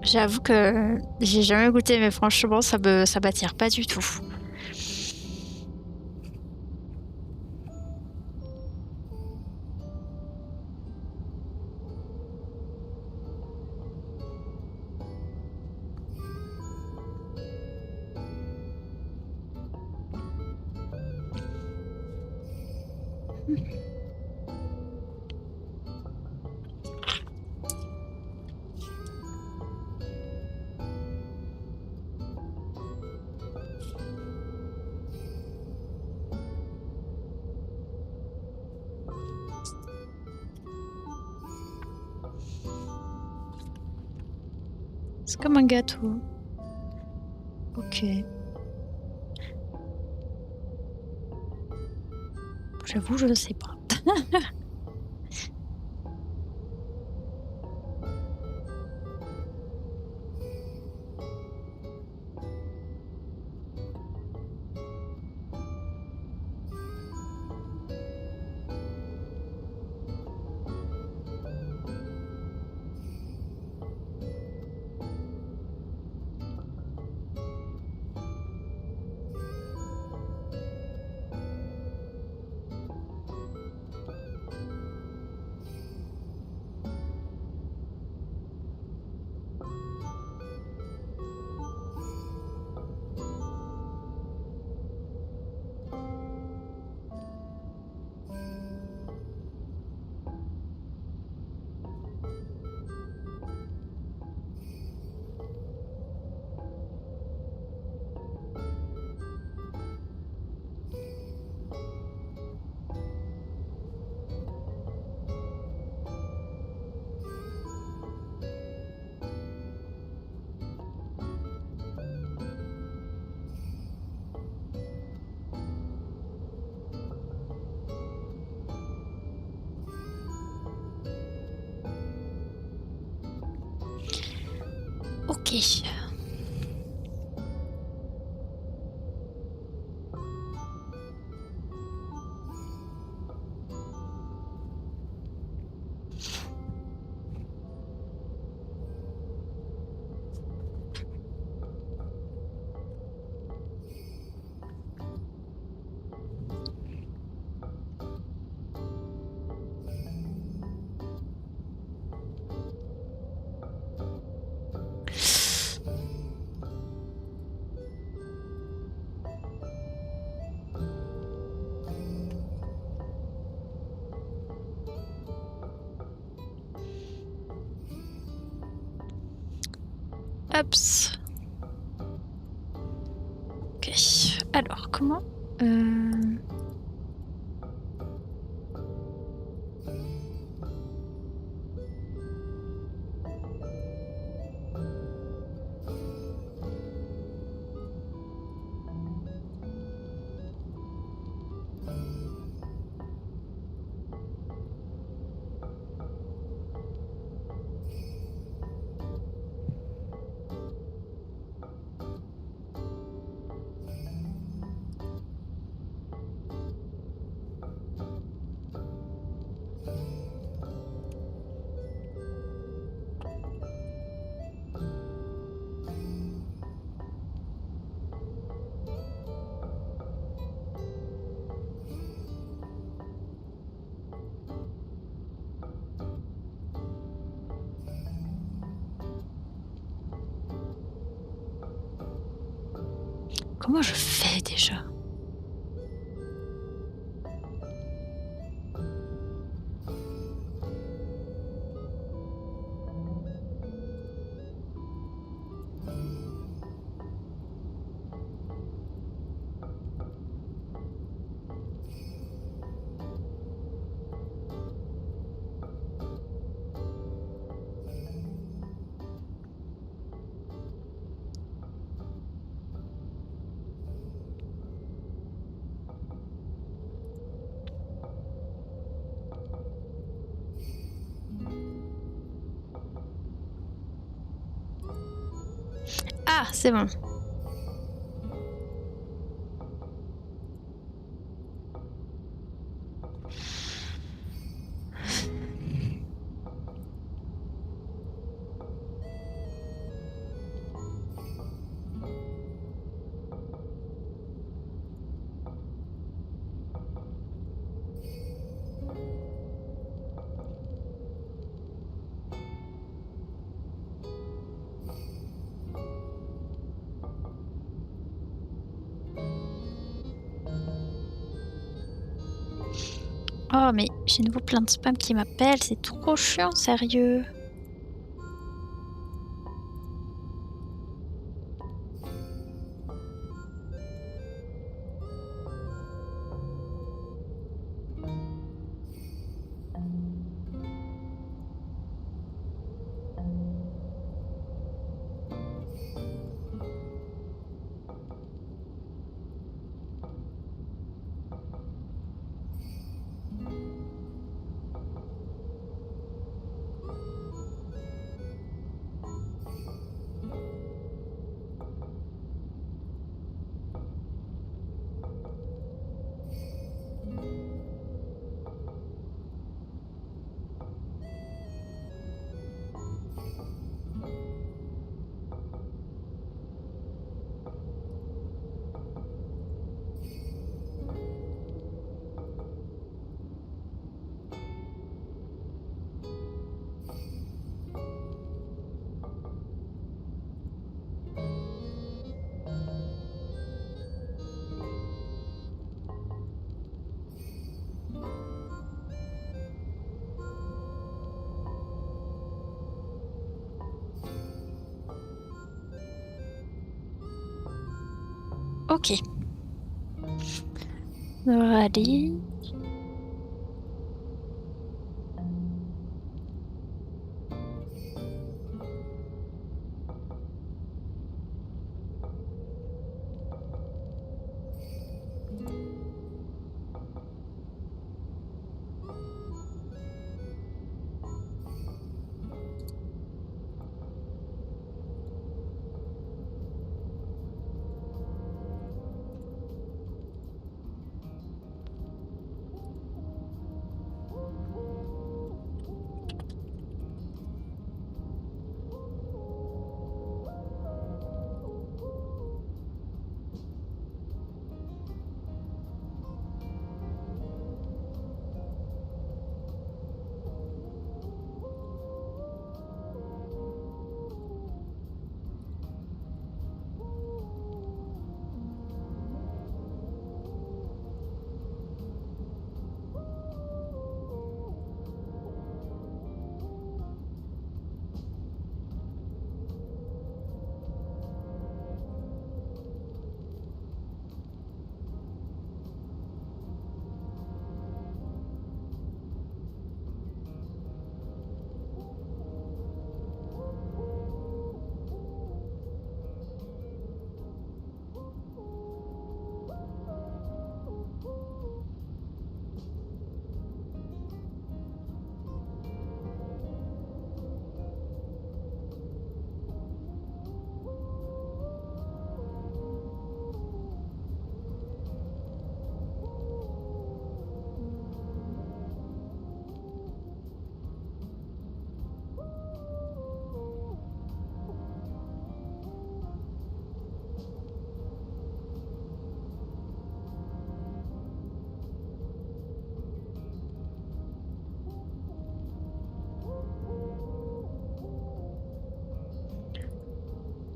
J'avoue que j'ai jamais goûté, mais franchement, ça m'attire pas du tout. C'est comme un gâteau. Ok. J'avoue, je ne sais pas. Ok. Hops. Ok. Alors, comment Comment je fais déjà? Ah, c'est bon. Oh, mais j'ai nouveau plein de spam qui m'appellent. C'est trop chiant, sérieux. Ok. Allez.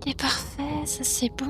Ok, parfait, ça c'est bon.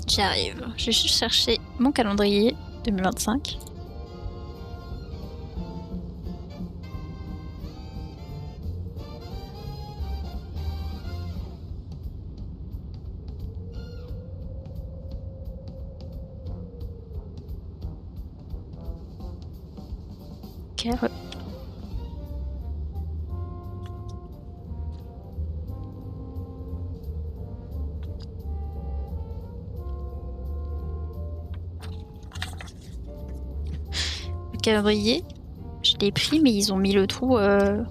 J'y arrive. Je vais juste chercher mon calendrier 2025. Ok. Le calendrier, je l'ai pris, mais ils ont mis le trou. Attendez.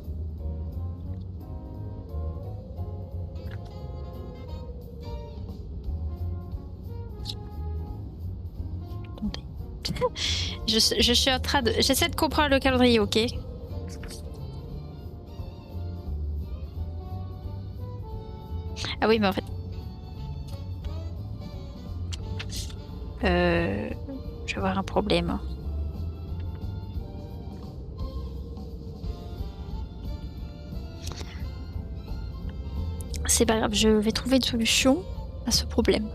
Je suis en train de. J'essaie de comprendre le calendrier, ok? Ah oui, mais en fait. Je vais avoir un problème. C'est pas grave, je vais trouver une solution à ce problème.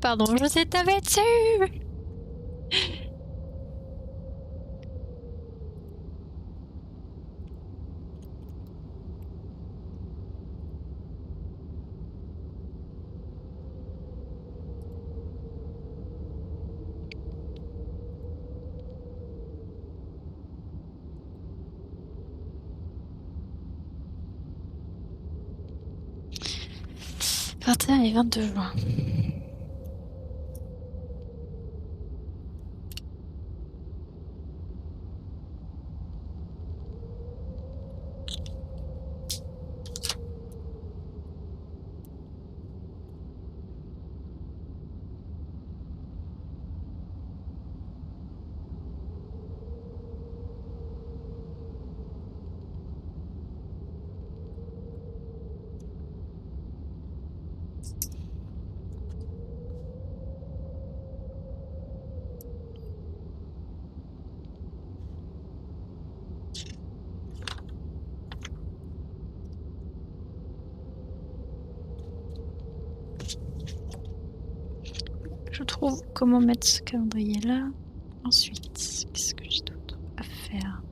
Pardon, je sais taper dessus. « 21 et 22 juin. » Je trouve comment mettre ce calendrier là. Ensuite, qu'est-ce que j'ai d'autre à faire?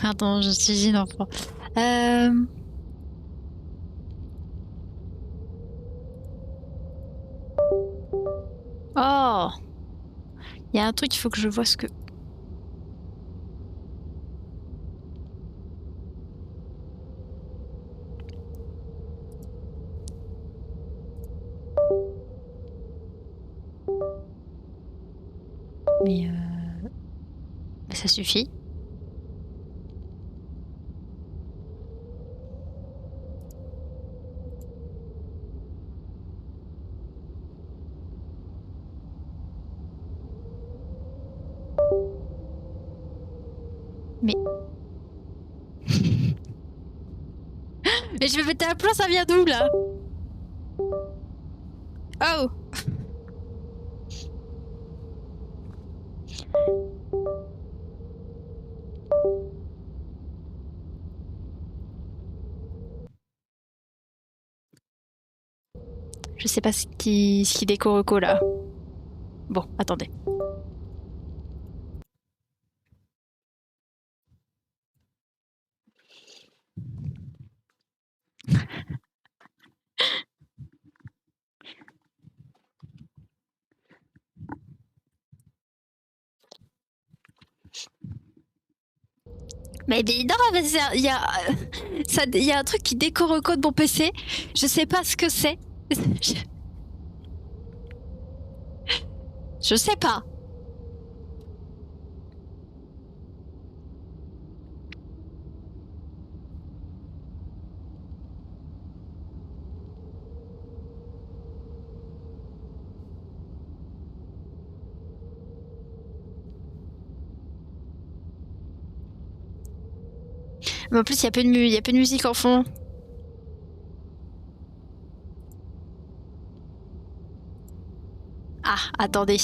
Pardon, je suis une enfant. Oh, il y a un truc, il faut que je vois ce que. Mais ça suffit. Mais. Mais je vais péter un plomb, ça vient d'où là? Oh! Je sais pas ce qui décore là. Bon, attendez. Mais non, mais il y a un truc qui décorocode mon PC. Je sais pas ce que c'est. Je sais pas. Mais en plus, il y a peu de musique en fond. Ah, attendez.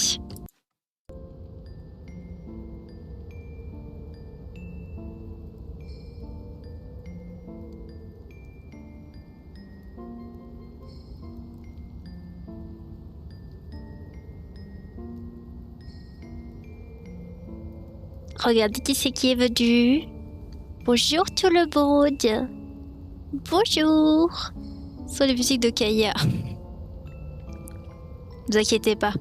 Regardez qui c'est qui est venu. Bonjour tout le monde. Bonjour. Ce sont les musiques de Kaya. Ne vous inquiétez pas.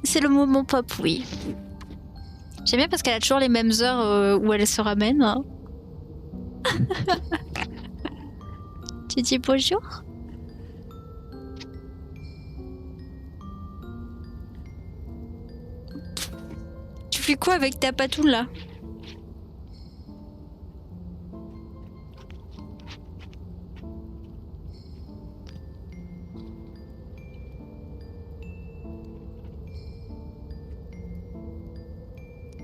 C'est le moment pop, oui. J'aime bien parce qu'elle a toujours les mêmes heures où elle se ramène. Hein. Tu dis bonjour? Tu fais quoi avec ta patoune là?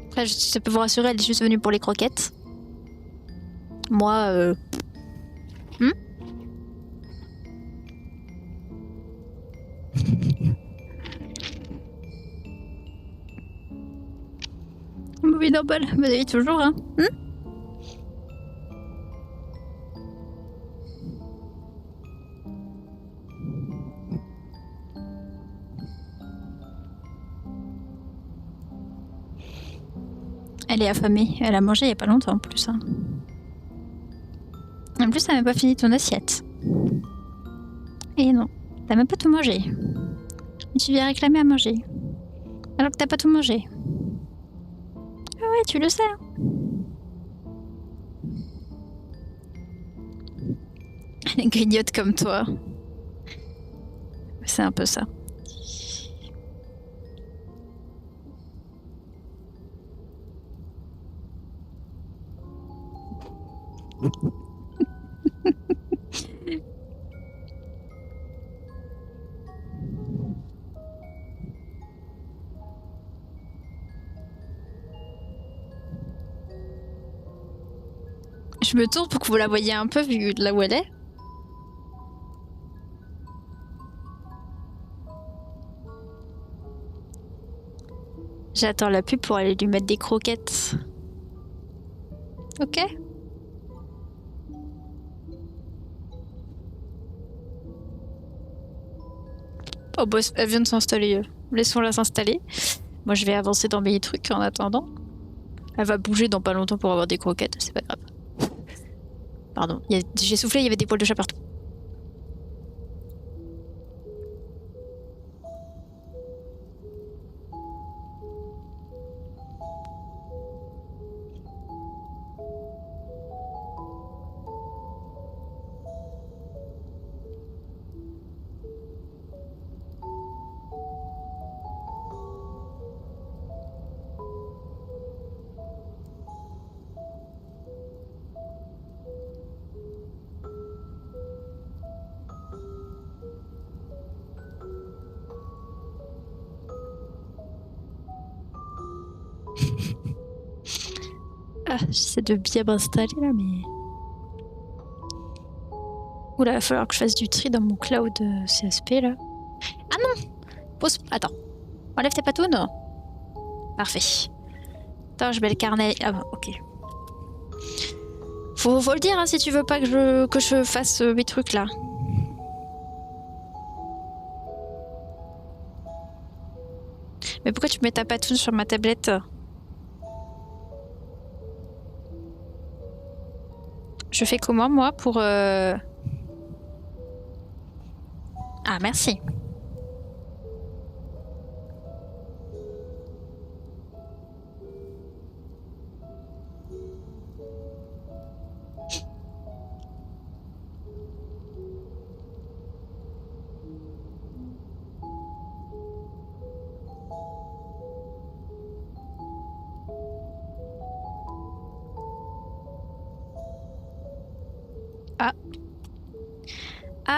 Après, ça peut vous rassurer, elle est juste venue pour les croquettes. Moi, oui, normal, vous avez toujours, hein. Elle est affamée, elle a mangé il y a pas longtemps en plus. Hein. En plus, t'as même pas fini ton assiette. Et non, t'as même pas tout mangé. Et tu viens réclamer à manger. Alors que t'as pas tout mangé. Ah ouais, tu le sais. Hein. Elle grignote comme toi. C'est un peu ça. Je me tourne pour que vous la voyiez un peu vu de là où elle est. J'attends la pub pour aller lui mettre des croquettes. Ok. Oh bah elle vient de s'installer. Laissons-la s'installer. Moi je vais avancer dans mes trucs en attendant. Elle va bouger dans pas longtemps pour avoir des croquettes, c'est pas grave. Pardon, j'ai soufflé, il y avait des poils de chat partout. Ah, j'essaie de bien m'installer là, mais... Oula, il va falloir que je fasse du tri dans mon cloud CSP là. Ah non! Pause. Attends. Enlève tes patounes. Parfait. Attends, je mets le carnet. Ah bon, ok. Faut le dire hein, si tu veux pas que je fasse mes trucs là. Mais pourquoi tu mets ta patoune sur ma tablette? Je fais comment moi pour... Ah merci.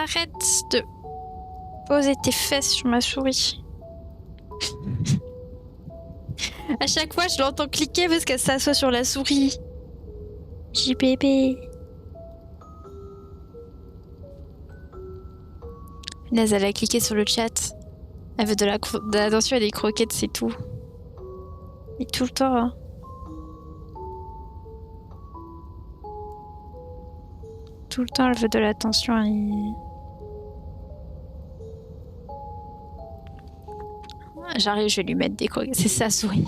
Arrête de poser tes fesses sur ma souris. À chaque fois, je l'entends cliquer parce qu'elle s'assoit sur la souris. JBB. Naze, elle a cliqué sur le chat. Elle veut de l'attention et des croquettes, c'est tout. Et tout le temps, hein. Tout le temps, elle veut de l'attention et... J'arrive, je vais lui mettre des croquettes. C'est sa souris.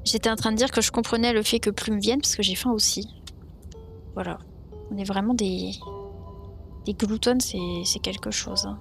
J'étais en train de dire que je comprenais le fait que Plume vienne parce que j'ai faim aussi. Voilà. On est vraiment des gloutonnes, c'est quelque chose. Hein.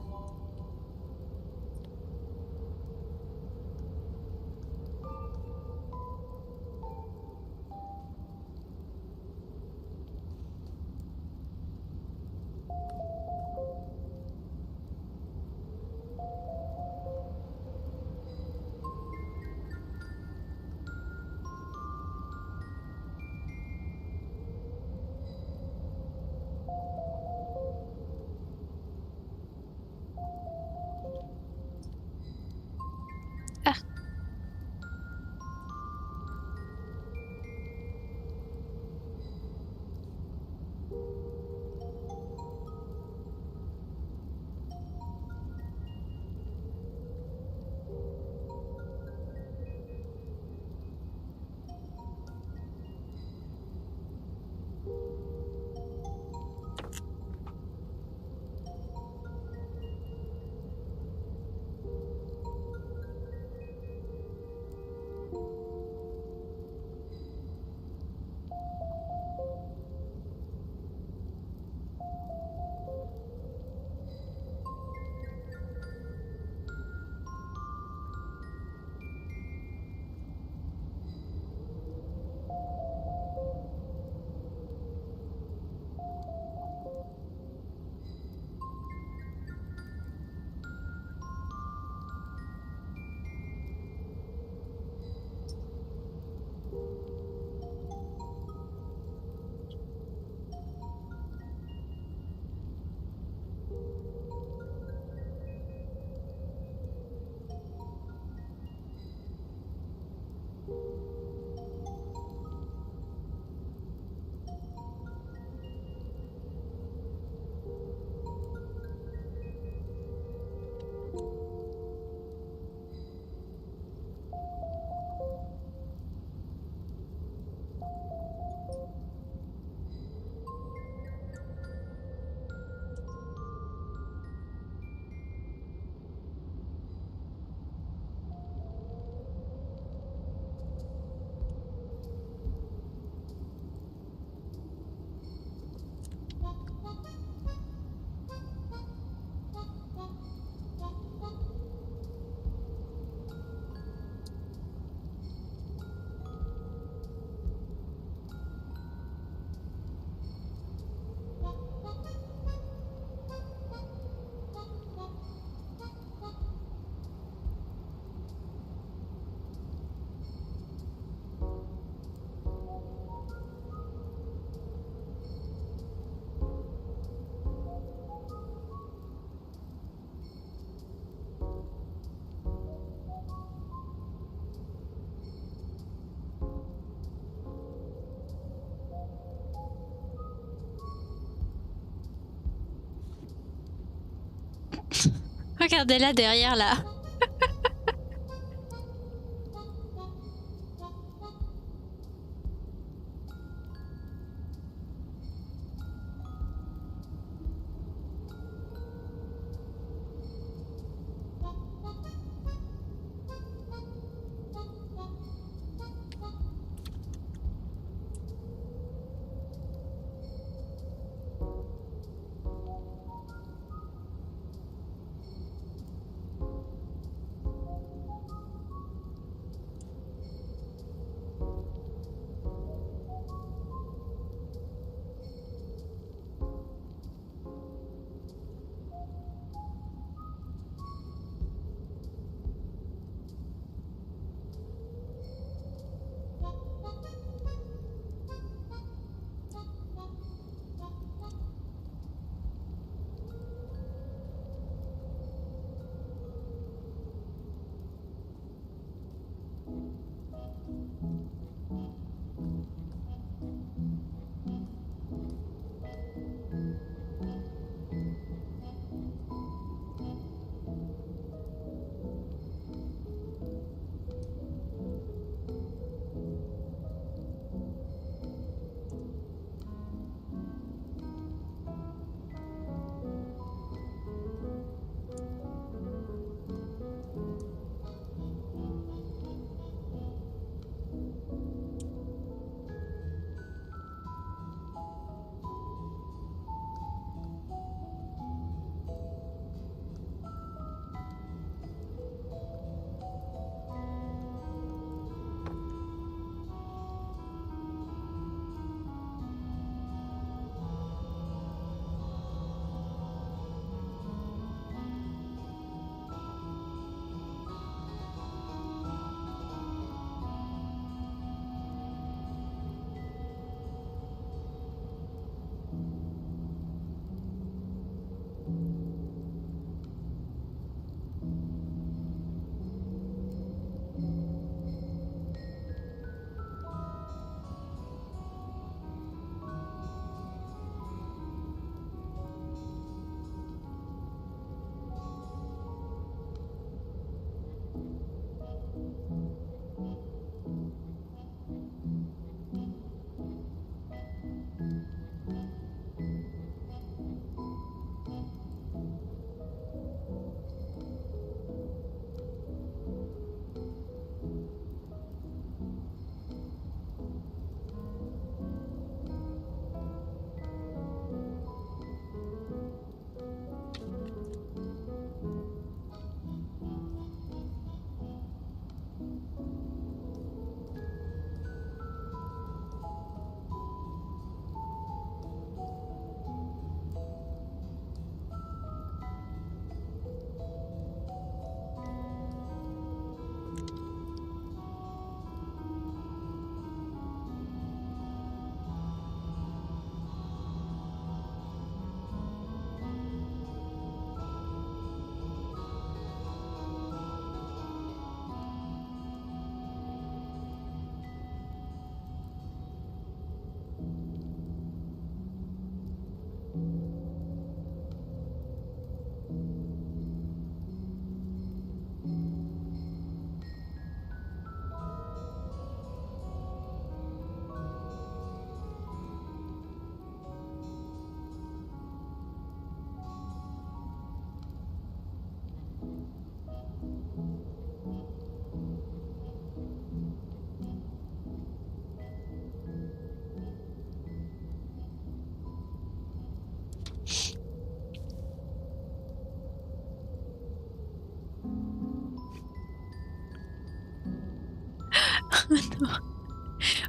Regardez-la derrière là.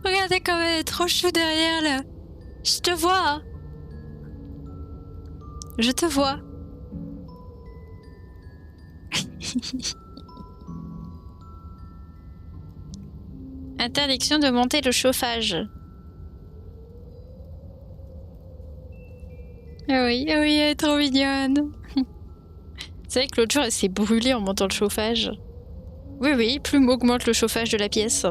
Regardez comme elle est trop chou derrière là. Je te vois. Hein. Je te vois. Interdiction de monter le chauffage. Ah oui, elle est trop mignonne. C'est vrai que l'autre jour, elle s'est brûlée en montant le chauffage. Oui, plus m'augmente le chauffage de la pièce.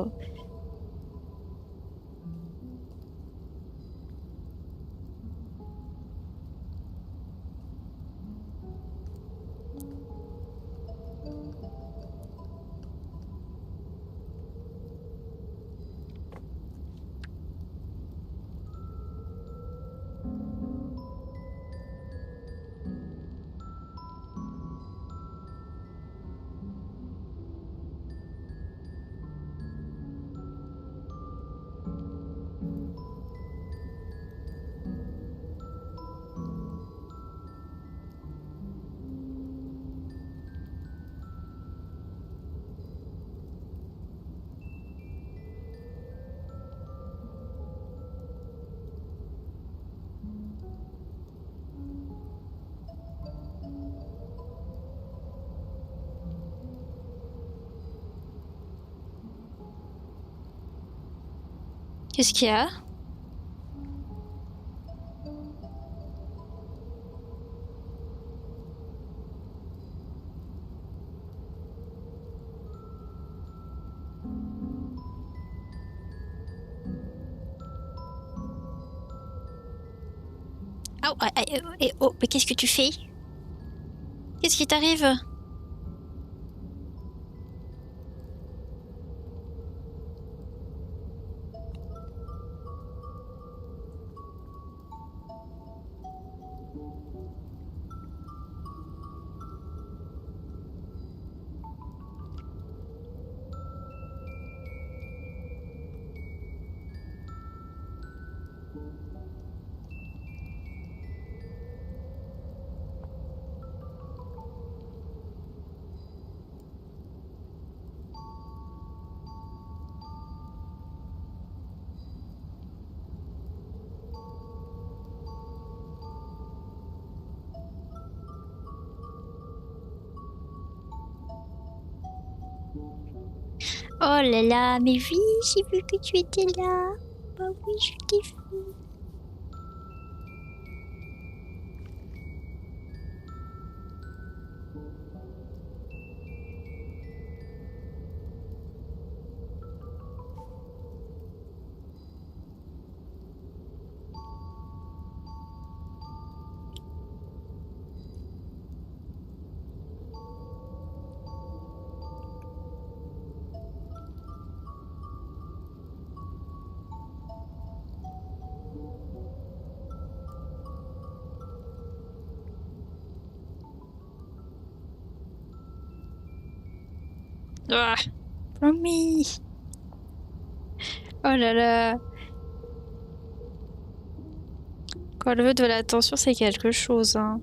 Qu'est-ce qu'il y a? Oh, oh, mais qu'est-ce que tu fais? Qu'est-ce qui t'arrive? Oh là là, mais oui, j'ai vu que tu étais là. Bah oui, je t'ai vu. Ah, promis. Oh là là. Quand elle veut de l'attention, c'est quelque chose, hein.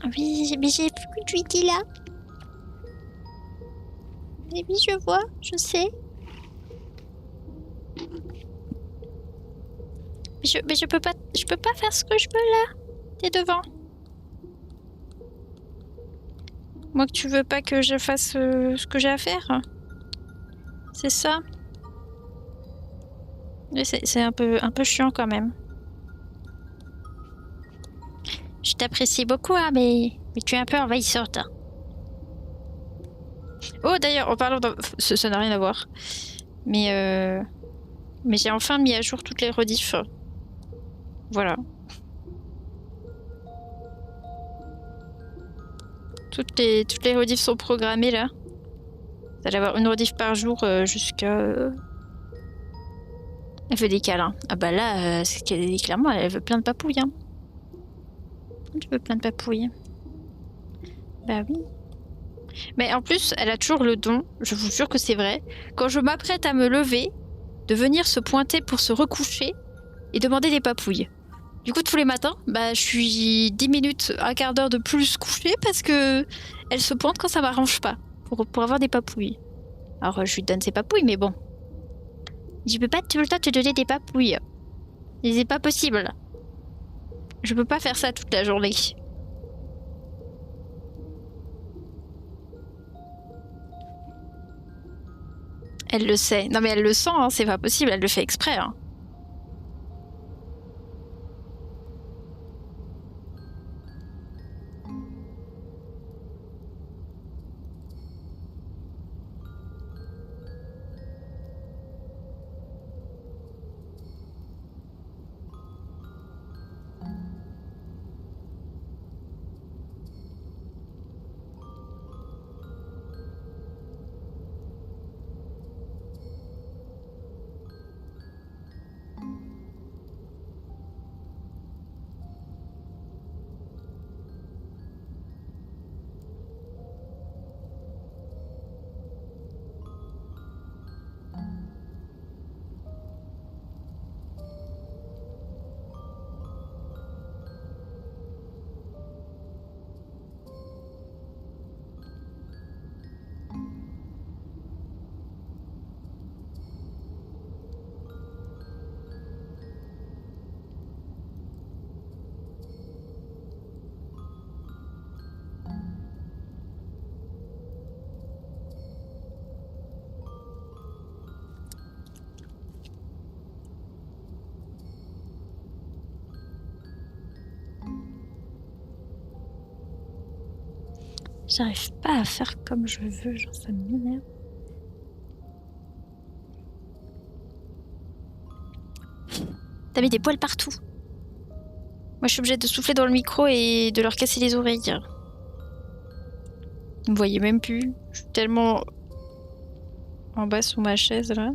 Oui, mais j'ai vu que tu étais là. Mais oui, je vois, je sais. Mais je peux pas faire ce que je veux là. T'es devant. Moi que tu veux pas que je fasse ce que j'ai à faire. C'est ça. Mais c'est un peu chiant quand même. Je t'apprécie beaucoup, hein, mais tu es un peu envahissante. Hein. Oh, d'ailleurs, en parlant de... Ça n'a rien à voir. Mais j'ai enfin mis à jour toutes les rediffs. Voilà. Toutes les rediffs sont programmées, là. Vous allez avoir une rediff par jour jusqu'à... Elle fait des câlins. Ah bah là, clairement, elle veut plein de papouilles. Hein. Tu veux plein de papouilles. Bah oui. Mais en plus, elle a toujours le don, je vous jure que c'est vrai, quand je m'apprête à me lever, de venir se pointer pour se recoucher et demander des papouilles. Du coup, tous les matins, bah, je suis 10 minutes, un quart d'heure de plus couchée parce que elle se pointe quand ça m'arrange pas pour avoir des papouilles. Alors, je lui donne ses papouilles, mais bon. Je peux pas tout le temps te donner des papouilles. C'est pas possible. Je peux pas faire ça toute la journée. Elle le sait. Non mais elle le sent, hein, c'est pas possible, elle le fait exprès. Hein. J'arrive pas à faire comme je veux, genre ça m'énerve. T'as mis des poils partout. Moi je suis obligée de souffler dans le micro et de leur casser les oreilles. Vous me voyez même plus. Je suis tellement en bas sous ma chaise là.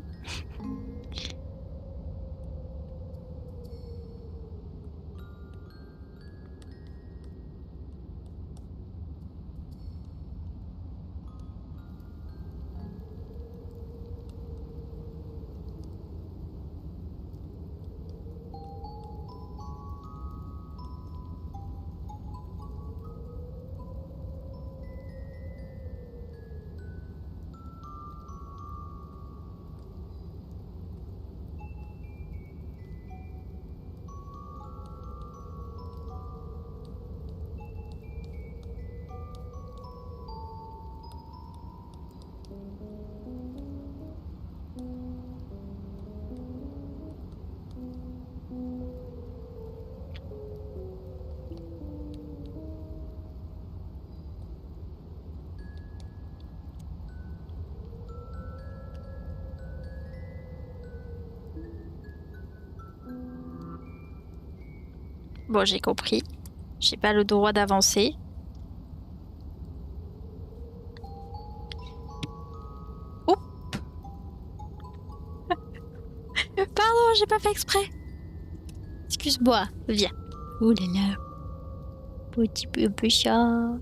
Bon, j'ai compris. J'ai pas le droit d'avancer. Oh! Pardon, j'ai pas fait exprès. Excuse-moi, viens. Oh là là. Petit peu chat.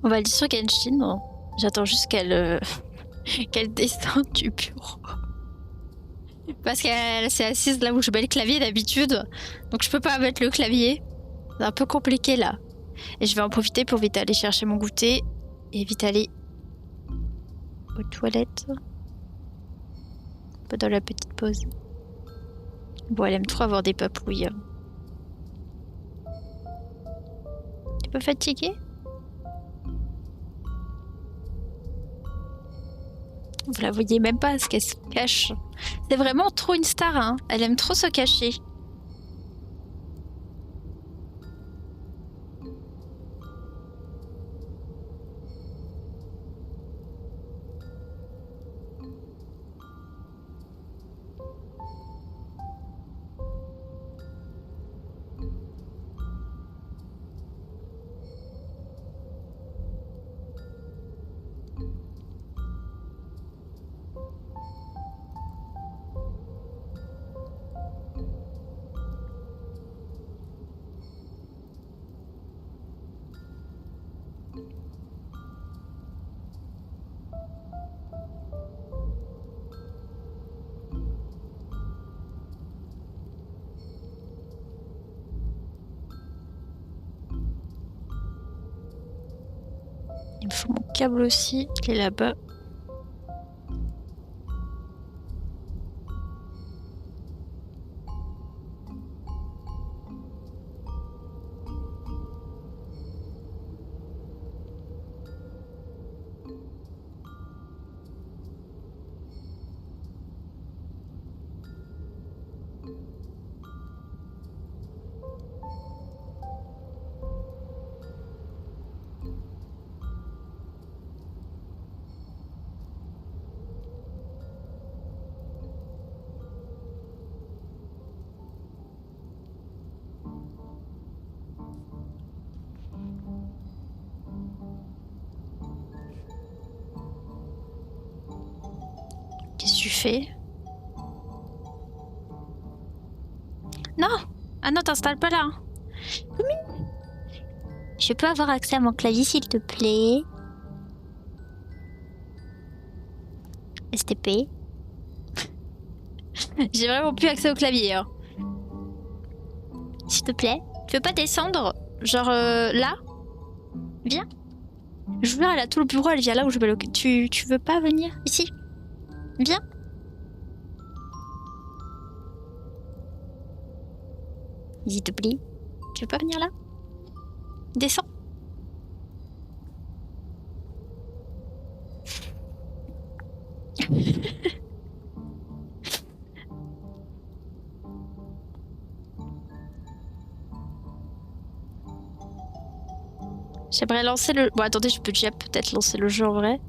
On va aller sur Genshin. Non. J'attends juste qu'elle qu'elle descende du bureau. Parce qu'elle s'est assise là où je mets le clavier d'habitude. Donc je peux pas mettre le clavier. C'est un peu compliqué là. Et je vais en profiter pour vite aller chercher mon goûter. Et vite aller aux toilettes. Dans la petite pause. Bon, elle aime trop avoir des papouilles. T'es pas fatiguée? Vous la voyez même pas, ce qu'elle se cache. C'est vraiment trop une star, hein. Elle aime trop se cacher. Il me faut mon câble aussi, il est là-bas. fais? Non! Ah non, t'installes pas là. Je peux avoir accès à mon clavier s'il te plaît? STP. J'ai vraiment plus accès au clavier. Hein. S'il te plaît. Tu veux pas descendre? Genre là? Viens. Je veux, elle a tout le bureau, elle vient là où je vais le... Tu veux pas venir? Ici. Viens. S'il te plaît. Tu veux pas venir là? Descends. J'aimerais lancer le... Bon, attendez, je peux déjà peut-être lancer le jeu en vrai.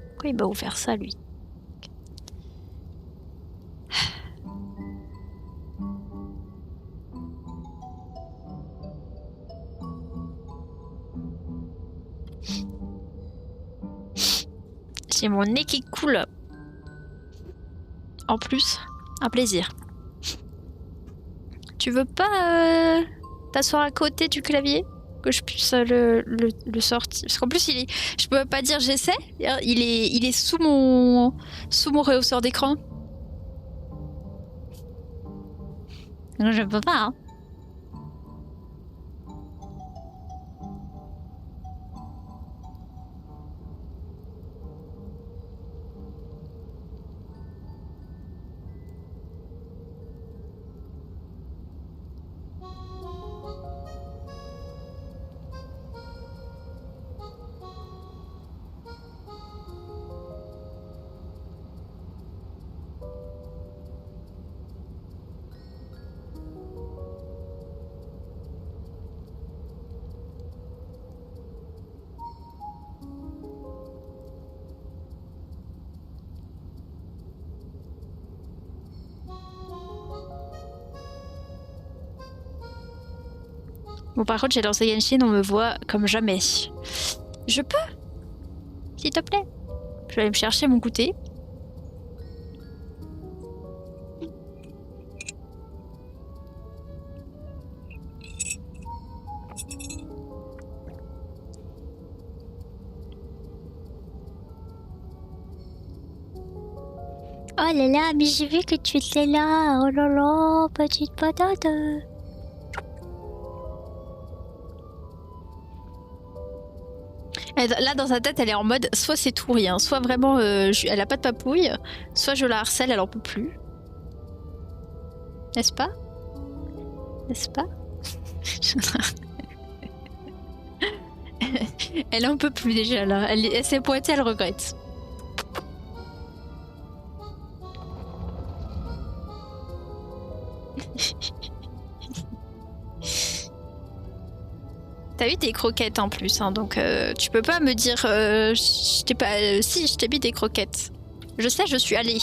Pourquoi il m'a ouvert ça, lui? J'ai mon nez qui coule. En plus, un plaisir. Tu veux pas t'asseoir à côté du clavier? Que je puisse le sortir. Parce qu'en plus, je peux pas dire j'essaie. Il est sous mon rehausseur d'écran. Je peux pas, hein. Bon, par contre, j'ai lancé Genshin, on me voit comme jamais. Je peux? S'il te plaît? Je vais aller me chercher mon goûter. Oh là là, mais j'ai vu que tu étais là. Oh là là, petite patate. Là, dans sa tête, elle est en mode soit c'est tout rien, soit vraiment elle a pas de papouille, soit je la harcèle, elle en peut plus. N'est-ce pas? N'est-ce pas? Elle en peut plus déjà là. Elle s'est pointée, elle regrette. T'as eu des croquettes en plus, hein, donc tu peux pas me dire je t'ai pas. Si, je t'ai mis des croquettes. Je sais, je suis allée.